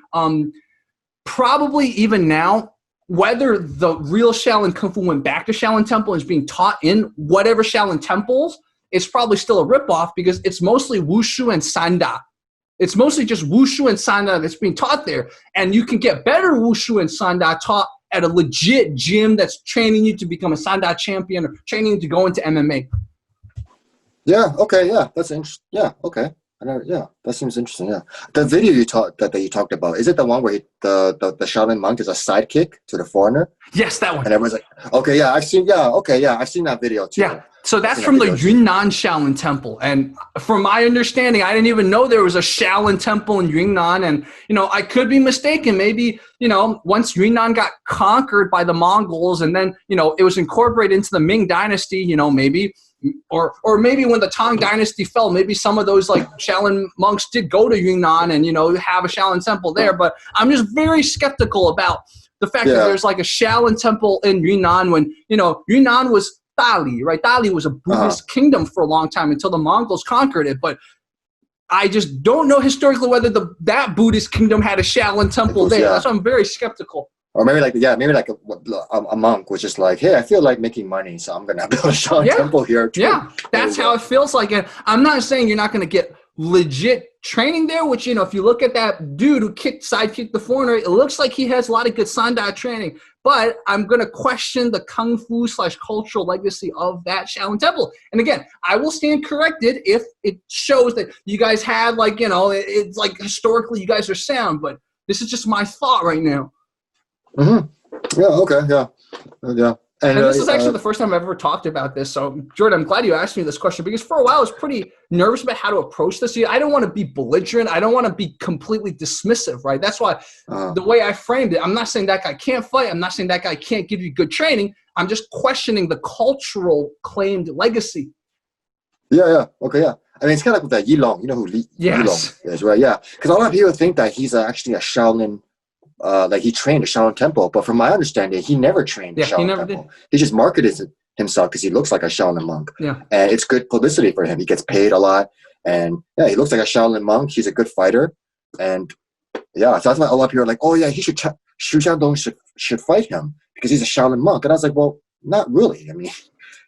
Probably even now, whether the real Shaolin Kung Fu went back to Shaolin Temple and is being taught in whatever Shaolin temples, it's probably still a ripoff because it's mostly Wushu and Sanda. It's mostly just Wushu and Sanda that's being taught there. And you can get better Wushu and Sanda taught at a legit gym that's training you to become a Sanda champion or training you to go into MMA. Yeah, okay, yeah. That's interesting. Yeah, okay. Yeah, that seems interesting, yeah. The video you talked about, is it the one where the Shaolin monk is a sidekick to the foreigner? Yes, that one. And everyone's like, okay, yeah, I've seen that video too. Yeah. So that's from the Yunnan Shaolin Temple. And from my understanding, I didn't even know there was a Shaolin Temple in Yunnan. And, I could be mistaken. Maybe, once Yunnan got conquered by the Mongols and then, it was incorporated into the Ming Dynasty, maybe, or maybe when the Tang Dynasty fell, maybe some of those like Shaolin monks did go to Yunnan and, have a Shaolin Temple there. But I'm just very skeptical about the fact that there's like a Shaolin Temple in Yunnan when, Yunnan was Dali, right? Dali was a Buddhist kingdom for a long time until the Mongols conquered it. But I just don't know historically whether that Buddhist kingdom had a Shaolin temple there. That's why I'm very skeptical. Or maybe a monk was just like, hey, I feel like making money, so I'm gonna build a Shaolin temple here too. Yeah, that's how it feels like. And I'm not saying you're not gonna get legit training there, which, if you look at that dude who sidekicked the foreigner, it looks like he has a lot of good Sanda training. But I'm going to question the Kung Fu / cultural legacy of that Shaolin Temple. And again, I will stand corrected if it shows that you guys had it's like historically you guys are sound. But this is just my thought right now. Mm-hmm. Yeah, okay, yeah. And this is actually the first time I've ever talked about this. So, Jourdan, I'm glad you asked me this question because for a while I was pretty nervous about how to approach this. I don't want to be belligerent. I don't want to be completely dismissive, right? That's why the way I framed it, I'm not saying that guy can't fight. I'm not saying that guy can't give you good training. I'm just questioning the cultural claimed legacy. Yeah. Okay, yeah. I mean, it's kind of like that Yilong. You know who Yilong is, right? Yeah. Because a lot of people think that he's actually a Shaolin like he trained a Shaolin temple, but from my understanding, he never trained a Shaolin temple. He just marketed himself because he looks like a Shaolin monk. Yeah. And it's good publicity for him. He gets paid a lot. And yeah, he looks like a Shaolin monk. He's a good fighter. And yeah, so that's why a lot of people are like, oh yeah, Xu Xiaodong should fight him because he's a Shaolin monk. And I was like, well, not really. I mean,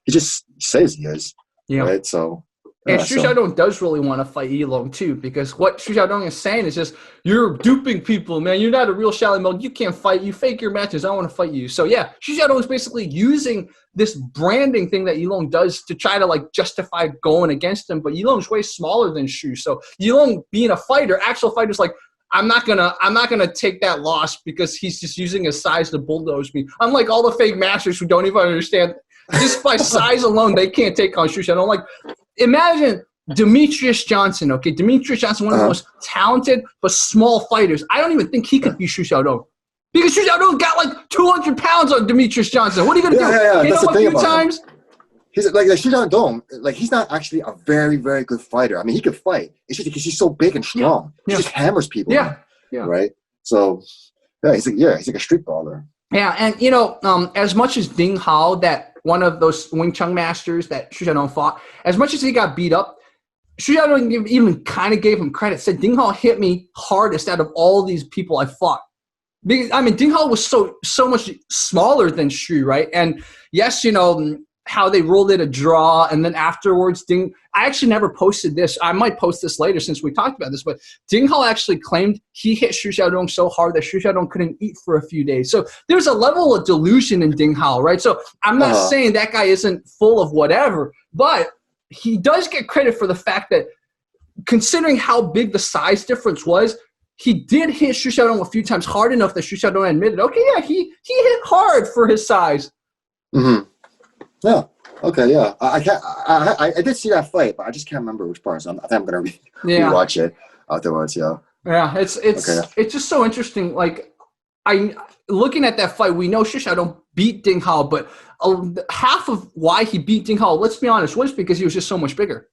he just says he is. Yeah. Right. So. And Xu Xiaodong does really want to fight Yilong too, because what Xu Xiaodong is saying is just, you're duping people, man. You're not a real Shaolin monk. You can't fight. You fake your matches. I want to fight you. So yeah, Xu Xiaodong is basically using this branding thing that Yilong does to try to like justify going against him. But Yilong's way smaller than Xu. So Yilong being a fighter, actual fighter's like, I'm not gonna take that loss because he's just using his size to bulldoze me. Unlike all the fake masters who don't even understand, just by size alone, they can't take on Xu Xiaodong. Like, imagine Demetrius Johnson, okay? Demetrius Johnson, one of the most talented but small fighters. I don't even think he could be Xu Xiaodong. Because Xu Xiaodong got like 200 pounds on Demetrius Johnson. What are you going to do? Hit him a few times? He's like Xu Xiaodong, like he's not actually a very, very good fighter. I mean, he could fight. It's just because he's so big and strong. He just hammers people. Yeah. Right. So he's like a street baller. Yeah, and you know, as much as Ding Hao, that one of those Wing Chun masters that Xu Xiaodong fought, as much as he got beat up, Xu Xiaodong even kind of gave him credit. Said Ding Hao hit me hardest out of all these people I fought. Because, I mean, Ding Hao was so much smaller than Xu, right? And yes, you know, how they ruled it a draw, and then afterwards, I actually never posted this. I might post this later since we talked about this, but Ding Hao actually claimed he hit Xu Xiaodong so hard that Xu Xiaodong couldn't eat for a few days. So there's a level of delusion in Ding Hao, right? So I'm not saying that guy isn't full of whatever, but he does get credit for the fact that considering how big the size difference was, he did hit Xu Xiaodong a few times hard enough that Xu Xiaodong admitted, okay, yeah, he hit hard for his size. Mm-hmm. Yeah. Okay. Yeah. I did see that fight, but I just can't remember which part. So I think I'm gonna rewatch it afterwards. Yeah. Yeah. It's just so interesting. Like looking at that fight, we know Xu Xiaodong beat Ding Hao, but half of why he beat Ding Hao, let's be honest, was because he was just so much bigger.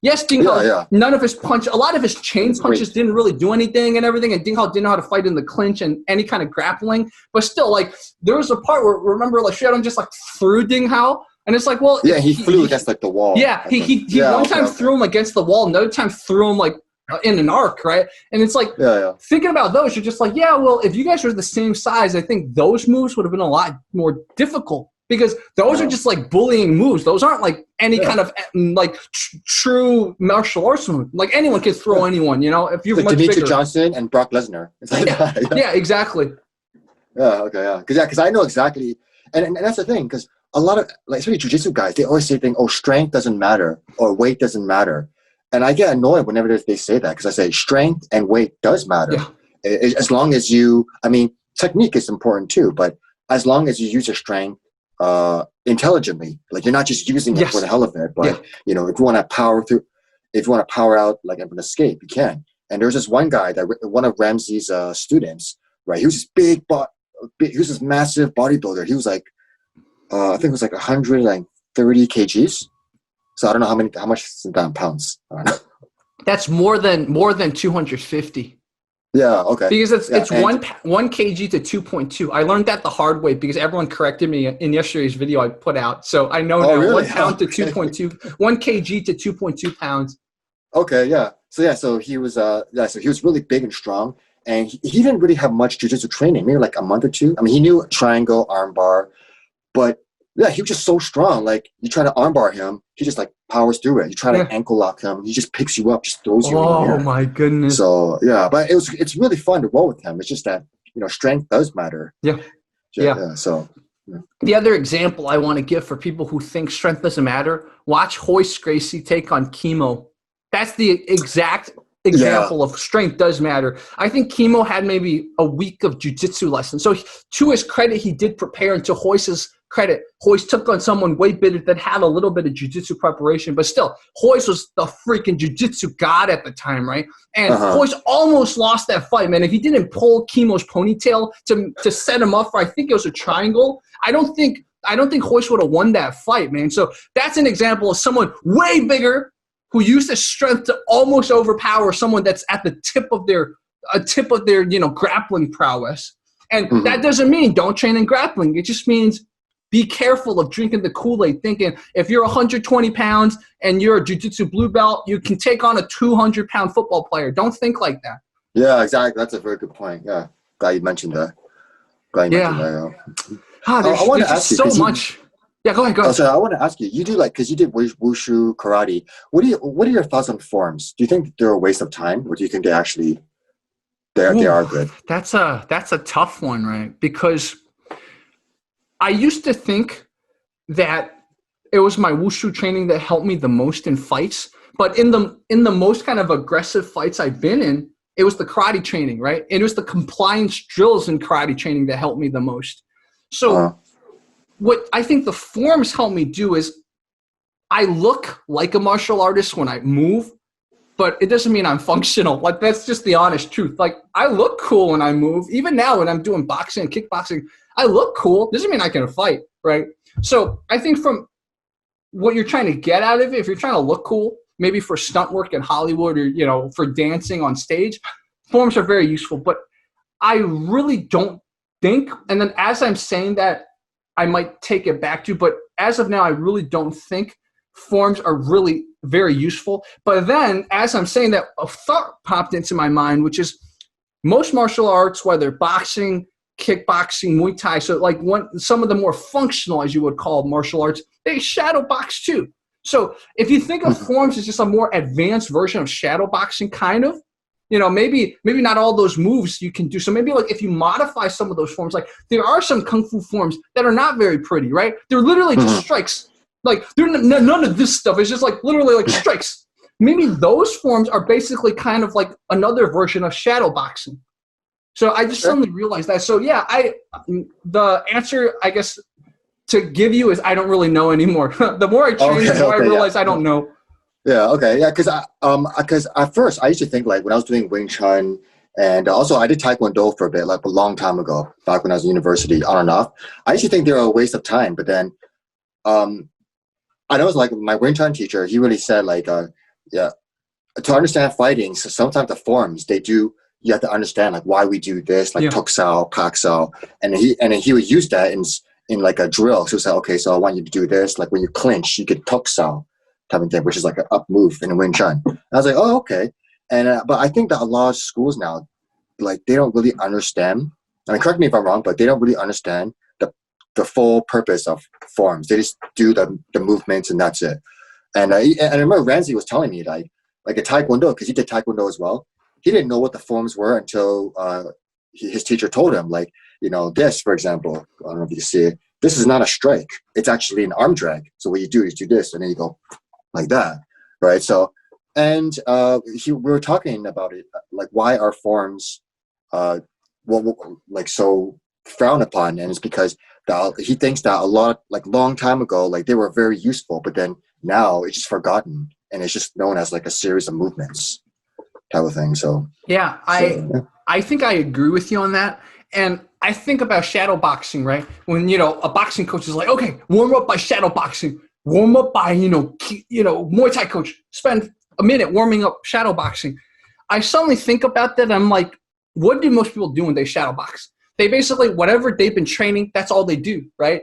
Yes, Ding Hao, none of his a lot of his chain punches didn't really do anything and everything, and Ding Hao didn't know how to fight in the clinch and any kind of grappling. But still, like, there was a part where, remember, like, Xu Xiaodong just, like, threw Ding Hao, and it's like, well... Yeah, he flew against, like, the wall. Yeah, he one time threw him against the wall, another time threw him, like, in an arc, right? And it's like, thinking about those, you're just like, yeah, well, if you guys were the same size, I think those moves would have been a lot more difficult. Because those are just like bullying moves. Those aren't like any kind of like true martial arts move. Like anyone can throw anyone, you know. If you're like much Demetrius bigger. Johnson and Brock Lesnar. It's like yeah, exactly. Yeah, okay, yeah. Because I know exactly, and that's the thing. Because a lot of like especially jiu-jitsu guys, they always say things, oh, strength doesn't matter or weight doesn't matter, and I get annoyed whenever they say that because I say strength and weight does matter. Yeah. As long as you, I mean, technique is important too, but as long as you use your strength intelligently, like you're not just using it for the hell of it, but you know, if you want to power out like an escape, you can. And there's this one guy that one of Ramsey's students, right? He was this he was this massive bodybuilder. He was like, I think it was like 130 kgs. So I don't know how much is in pounds. I don't know. That's more than 250. Yeah, okay. Because it's 1 kg to 2.2. I learned that the hard way because everyone corrected me in yesterday's video I put out. So I know now really? 1 pound to 2.2, 1 kg to 2.2 pounds. Okay, yeah. So he was so he was really big and strong, and he didn't really have much jiu-jitsu training, maybe like a month or two. I mean, he knew triangle, armbar, but yeah, he was just so strong. Like you try to armbar him, he just like powers through it. You try to ankle lock him, he just picks you up, just throws you in the air. Oh my goodness. So yeah, but it's really fun to roll with him. It's just that, you know, strength does matter. Yeah. So the other example I want to give for people who think strength doesn't matter, watch Royce Gracie take on Chemo. That's the exact example of strength does matter. I think Chemo had maybe a week of jiu-jitsu lessons. So to his credit, he did prepare, and to Royce's credit, Royce took on someone way bigger that had a little bit of jiu-jitsu preparation, but still, Royce was the freaking jiu-jitsu god at the time, right? And Royce almost lost that fight, man. If he didn't pull Chemo's ponytail to set him up for, I think it was a triangle, I don't think Royce would have won that fight, man. So that's an example of someone way bigger who used his strength to almost overpower someone that's at the tip of their you know, grappling prowess. And that doesn't mean don't train in grappling. It just means be careful of drinking the Kool-Aid, thinking if you're 120 pounds and you're a jiu-jitsu blue belt, you can take on a 200-pound football player. Don't think like that. Yeah, exactly. That's a very good point. Yeah, glad you mentioned that. I want to ask you so much. Yeah, go ahead. Oh, so I want to ask you. You do because you did wushu karate. What are your thoughts on forms? Do you think they're a waste of time, or do you think they actually they are good? That's a tough one, right? Because I used to think that it was my wushu training that helped me the most in fights, but in the most kind of aggressive fights I've been in, it was the karate training, right? It was the compliance drills in karate training that helped me the most. So what I think the forms help me do is I look like a martial artist when I move, but it doesn't mean I'm functional. Like, that's just the honest truth. Like, I look cool when I move. Even now when I'm doing boxing and kickboxing, I look cool. Doesn't mean I can fight, right? So I think from what you're trying to get out of it, if you're trying to look cool, maybe for stunt work in Hollywood or, you know, for dancing on stage, forms are very useful. But I really don't think, and then as I'm saying that, I might take it back to, but as of now, I really don't think forms are really very useful. But then as I'm saying that, a thought popped into my mind, which is most martial arts, whether boxing, kickboxing, Muay Thai, so like some of the more functional, as you would call martial arts, they shadow box too. So if you think of forms as just a more advanced version of shadow boxing, kind of, you know, maybe not all those moves you can do. So maybe like if you modify some of those forms, like there are some kung fu forms that are not very pretty, right? They're literally just strikes. Like none of this stuff is just like literally like strikes. Maybe those forms are basically kind of like another version of shadow boxing. So I just suddenly realized that. So yeah, the answer, I guess, to give you is I don't really know anymore. The more I train, the more I realize I don't know. Yeah. Okay. Yeah. Because at first I used to think like when I was doing Wing Chun, and also I did Taekwondo for a bit, like a long time ago, back when I was in university, on and off. I used to think they were a waste of time, but then, I know it's like my Wing Chun teacher. He really said like, yeah, to understand fighting. So sometimes the forms you have to understand like why we do this, like tok sao, pak sao, and he would use that in like a drill. So he said, okay, so I want you to do this. Like when you clinch, you get tok sao type of thing, which is like an up move in a Wing Chun. And I was like, oh, okay. And but I think that a lot of schools now, like they don't really understand. I mean, correct me if I'm wrong, but they don't really understand the full purpose of forms. They just do the movements and that's it. And I remember Ramsey was telling me like a Taekwondo, because he did Taekwondo as well. He didn't know what the forms were until his teacher told him, like, you know, this, for example, I don't know if you can see it. This is not a strike. It's actually an arm drag. So what you do is do this, and then you go like that, right? So, and we were talking about it, like why are forms like so frowned upon, and it's because he thinks that a lot, like long time ago, like they were very useful, but then now it's just forgotten, and it's just known as like a series of movements type of thing. So yeah, I think I agree with you on that. And I think about shadow boxing, right? When, you know, a boxing coach is like, okay, warm up by shadow boxing, warm up by, you know, Muay Thai coach, spend a minute warming up shadow boxing. I suddenly think about that. I'm like, what do most people do when they shadow box? They basically, whatever they've been training, that's all they do, right?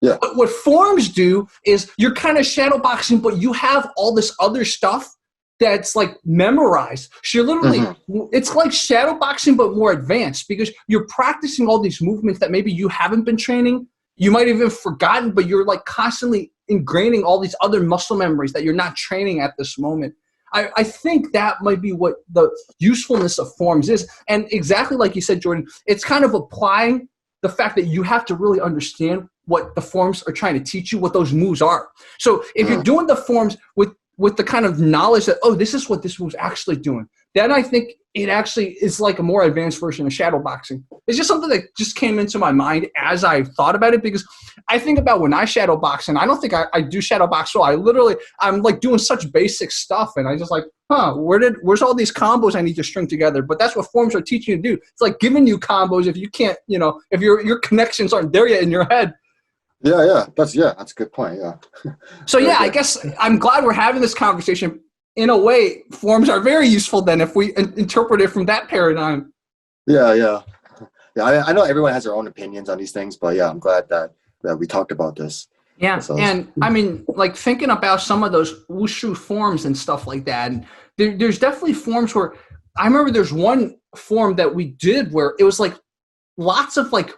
Yeah. But what forms do is you're kind of shadow boxing, but you have all this other stuff that's like memorized. So you're literally, it's like shadow boxing, but more advanced, because you're practicing all these movements that maybe you haven't been training. You might have even forgotten, but you're like constantly ingraining all these other muscle memories that you're not training at this moment. I think that might be what the usefulness of forms is. And exactly like you said, Jourdan, it's kind of applying the fact that you have to really understand what the forms are trying to teach you, what those moves are. So if you're doing the forms with the kind of knowledge that, oh, this is what this move's actually doing, then I think it actually is like a more advanced version of shadow boxing. It's just something that just came into my mind as I thought about it, because I think about when I shadow box, and I don't think I do shadow box well. I'm like doing such basic stuff, and I just like, where's all these combos I need to string together? But that's what forms are teaching you to do. It's like giving you combos if you can't, you know, if your connections aren't there yet in your head. Yeah, that's a good point. Yeah. So yeah, I guess I'm glad we're having this conversation. In a way, forms are very useful then if we interpret it from that paradigm. Yeah. I know everyone has their own opinions on these things, but yeah, I'm glad that we talked about this. Yeah, and I mean, like thinking about some of those wushu forms and stuff like that, and there's definitely forms where I remember there's one form that we did where it was like lots of like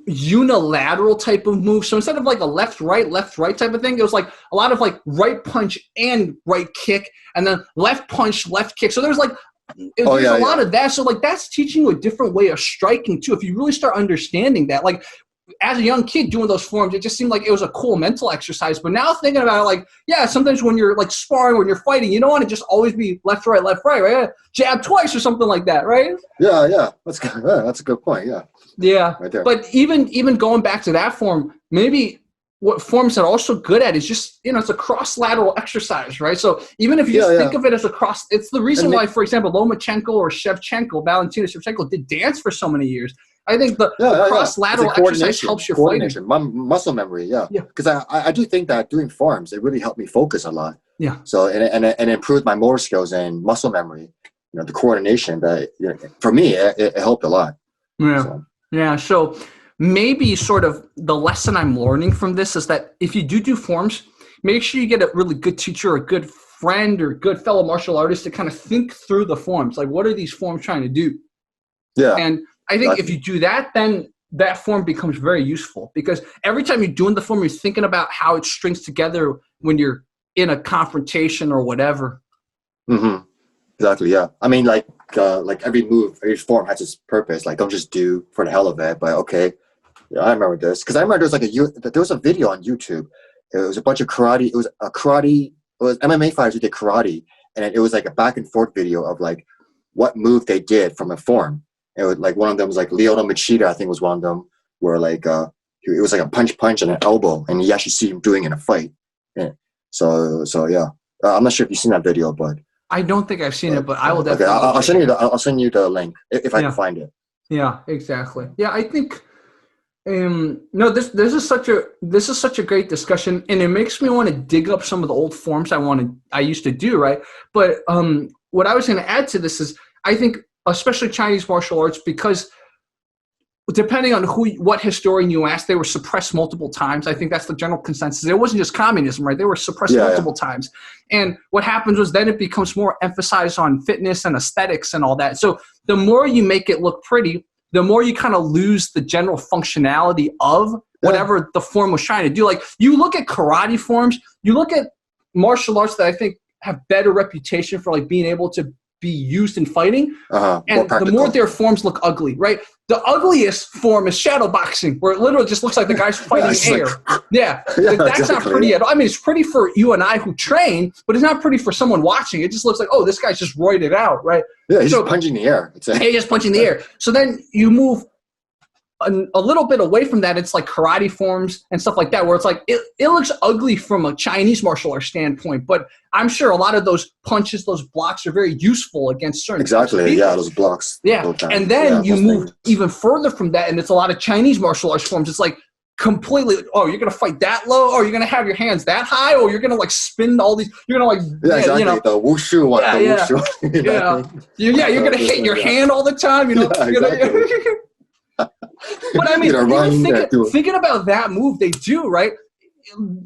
unilateral type of move. So instead of like a left right type of thing, it was like a lot of like right punch and right kick, and then left punch, left kick. So there's like a lot of that. So like that's teaching you a different way of striking too. If you really start understanding that, like as a young kid doing those forms, it just seemed like it was a cool mental exercise. But now thinking about it, like, yeah, sometimes when you're like sparring, when you're fighting, you don't want to just always be left, right? Jab twice or something like that, right? Yeah. That's good. Yeah, that's a good point. Yeah. Yeah. Right there. But even going back to that form, maybe what forms are also good at is just, it's a cross-lateral exercise, right? So even if you just think of it as a cross, it's the reason why, for example, Lomachenko or Shevchenko, Valentina Shevchenko, did dance for so many years. I think the cross-lateral exercise helps your fighting. Muscle memory, because I do think that doing forms, it really helped me focus a lot. Yeah. So and improved my motor skills and muscle memory. The coordination. That for me, it helped a lot. Yeah. So maybe sort of the lesson I'm learning from this is that if you do forms, make sure you get a really good teacher, a good friend, or good fellow martial artist to kind of think through the forms. Like, what are these forms trying to do? Yeah. And I think if you do that, then that form becomes very useful, because every time you're doing the form, you're thinking about how it strings together when you're in a confrontation or whatever. Mm-hmm. Exactly. Yeah. I mean, like every move, every form has its purpose. Like, don't just do for the hell of it. But okay, I remember this because I remember there was a video on YouTube. It was a bunch of karate. It was MMA fighters who did karate, and it was like a back and forth video of like what move they did from a form. It was like one of them was like Lyoto Machida, I think was one of them, where like it was like a punch and an elbow, and you actually see him doing in a fight. Yeah. So yeah, I'm not sure if you've seen that video, but I don't think I've seen it, but I will definitely. Okay, I'll send you the link if I can find it. Yeah, exactly. Yeah, I think. No, this is such a great discussion, and it makes me want to dig up some of the old forms I used to do, right? But what I was going to add to this is I think especially Chinese martial arts, because depending on what historian you ask, they were suppressed multiple times. I think that's the general consensus. It wasn't just communism, right? They were suppressed multiple times. And what happens was then it becomes more emphasized on fitness and aesthetics and all that. So the more you make it look pretty, the more you kind of lose the general functionality of whatever the form was trying to do. Like, you look at karate forms, you look at martial arts that I think have better reputation for like being able to be used in fighting, and the more their forms look ugly, right? The ugliest form is shadow boxing, where it literally just looks like the guy's fighting air. That's not pretty at all. I mean, it's pretty for you and I who train, but it's not pretty for someone watching. It just looks like, oh, this guy's just roided out, right? Yeah, he's just punching the air. He's just punching the air. So then you move a little bit away from that. It's like karate forms and stuff like that, where it's like it looks ugly from a Chinese martial arts standpoint, but I'm sure a lot of those punches, those blocks are very useful against certain people. Yeah, those blocks. Yeah, and then you move even further from that, and it's a lot of Chinese martial arts forms. It's like completely, oh, you're going to fight that low? Oh, you're going to have your hands that high? Oh, you're going to like spin all these, you're going to like, exactly. The wushu one. Wushu. You're going to hit your hand all the time, But I mean, thinking about that move they do, right?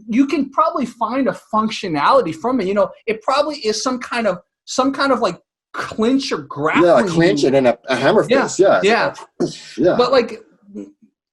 You can probably find a functionality from it. It probably is some kind of like clinch or grappling. Yeah, a clinch and then a hammer fist. Yeah. But like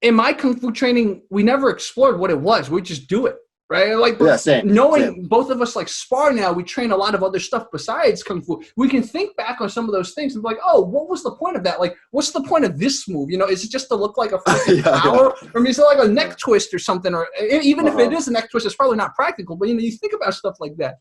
in my kung fu training, we never explored what it was. We just do it. Right? Like, knowing both of us like spar now, we train a lot of other stuff besides kung fu. We can think back on some of those things and be like, oh, what was the point of that? Like, what's the point of this move? Is it just to look like a freaking power? Or is it like a neck twist or something? Or even if it is a neck twist, it's probably not practical. But you think about stuff like that.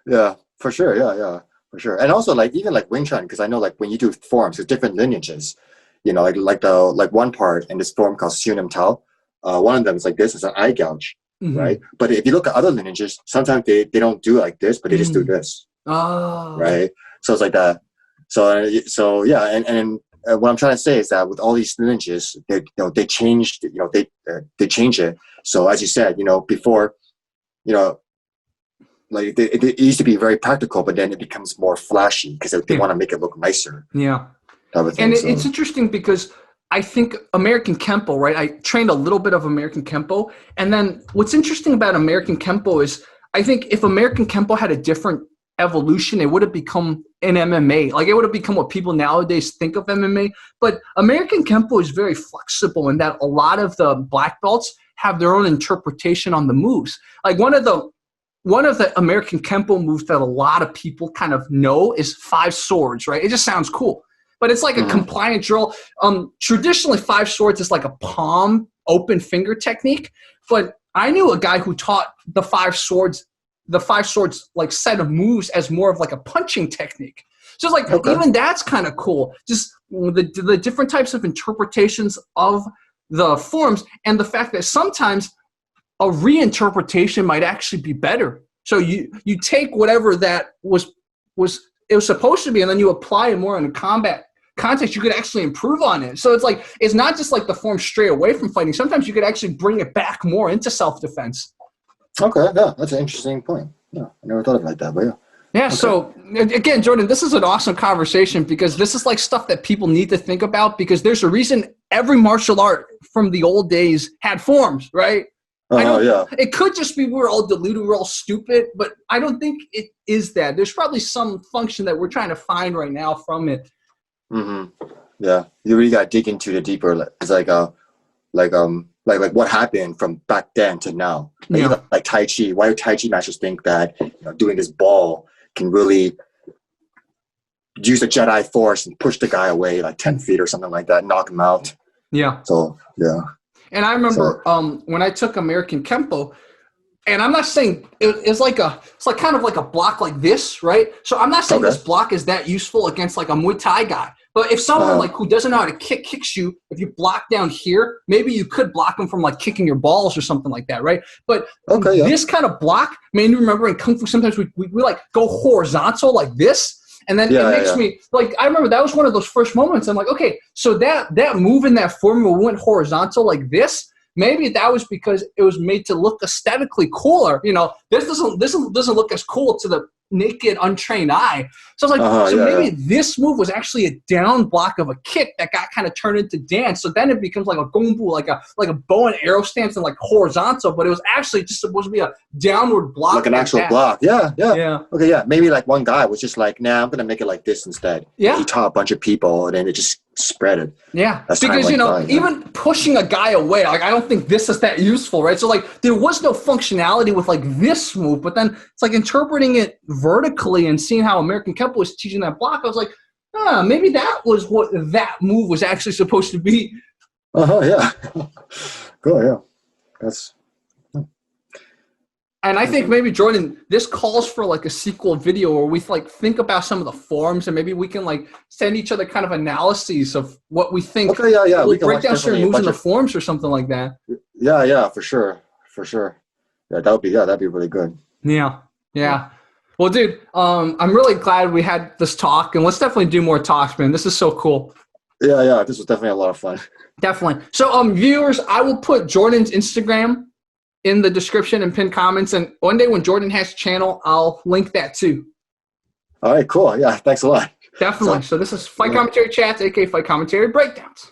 Yeah, for sure. Yeah, for sure. And also like even like Wing Chun, because I know like when you do forms, there's different lineages. Like one part in this form called Sunam Tao. One of them is like this, is an eye gouge. Mm-hmm. Right, but if you look at other lineages, sometimes they don't do it like this, but they just do this. Oh, right. So it's like that. So yeah, and what I'm trying to say is that with all these lineages, they changed. They change it. So as you said, before, like it used to be very practical, but then it becomes more flashy because they want to make it look nicer. Yeah, and it's interesting because I think American Kempo, right? I trained a little bit of American Kempo. And then what's interesting about American Kempo is I think if American Kempo had a different evolution, it would have become an MMA. Like, it would have become what people nowadays think of MMA. But American Kempo is very flexible in that a lot of the black belts have their own interpretation on the moves. Like, one of the American Kempo moves that a lot of people kind of know is 5 swords, right? It just sounds cool. But it's like a compliant drill. Traditionally, 5 swords is like a palm open finger technique. But I knew a guy who taught the 5 swords like set of moves as more of like a punching technique. So it's like even that's kind of cool. Just the different types of interpretations of the forms, and the fact that sometimes a reinterpretation might actually be better. So you take whatever that was supposed to be, and then you apply it more in a combat context. You could actually improve on it. So it's not just like the form straight away from fighting. Sometimes you could actually bring it back more into self-defense. Okay, yeah, that's an interesting point. Yeah, I never thought of it like that, but yeah. Yeah, okay. So again, Jourdan, this is an awesome conversation because this is like stuff that people need to think about, because there's a reason every martial art from the old days had forms, right? Yeah. It could just be we're all deluded, we're all stupid, but I don't think it is that. There's probably some function that we're trying to find right now from it. Mm-hmm. Yeah, you really got to dig into the deeper. It's like what happened from back then to now. Like Tai Chi. Why do Tai Chi masters think that doing this ball can really use the Jedi Force and push the guy away like 10 feet or something like that, knock him out? Yeah. So yeah. And I remember when I took American Kempo, and I'm not saying it's kind of like a block like this, right? So I'm not saying this block is that useful against like a Muay Thai guy. But if someone like who doesn't know how to kicks you, if you block down here, maybe you could block them from like kicking your balls or something like that, right? But this kind of block made me remember in Kung Fu sometimes we like go horizontal like this. And then it makes me like, I remember that was one of those first moments. I'm like, okay, so that move in that formula went horizontal like this. Maybe that was because it was made to look aesthetically cooler. This doesn't look as cool to the naked, untrained eye. So I was like, maybe this move was actually a down block of a kick that got kind of turned into dance. So then it becomes like a gongbu, like a bow and arrow stance and like horizontal, but it was actually just supposed to be a downward block. Like an actual block. Yeah. Okay, yeah. Maybe like one guy was just like, nah, I'm going to make it like this instead. Yeah. He taught a bunch of people and then it just spread it. Yeah. That's because, even pushing a guy away, like I don't think this is that useful, right? So like there was no functionality with like this move, but then it's like interpreting it vertically and seeing how American Kempo was teaching that block. I was like, maybe that was what that move was actually supposed to be. Yeah. Cool, yeah. That's... And I think maybe, Jourdan, this calls for like a sequel video where we like think about some of the forms and maybe we can like send each other kind of analyses of what we think. Okay, yeah. We'll break down certain moves in the forms or something like that. Yeah, for sure. Yeah, that'd be really good. Yeah. Well, dude, I'm really glad we had this talk, and let's definitely do more talks, man. This is so cool. Yeah. This was definitely a lot of fun. Definitely. So, viewers, I will put Jourdan's Instagram in the description and pinned comments, and one day when Jourdan has a channel, I'll link that too. All right, cool. Yeah, thanks a lot. Definitely. So this is Fight Commentary Chats, aka Fight Commentary Breakdowns.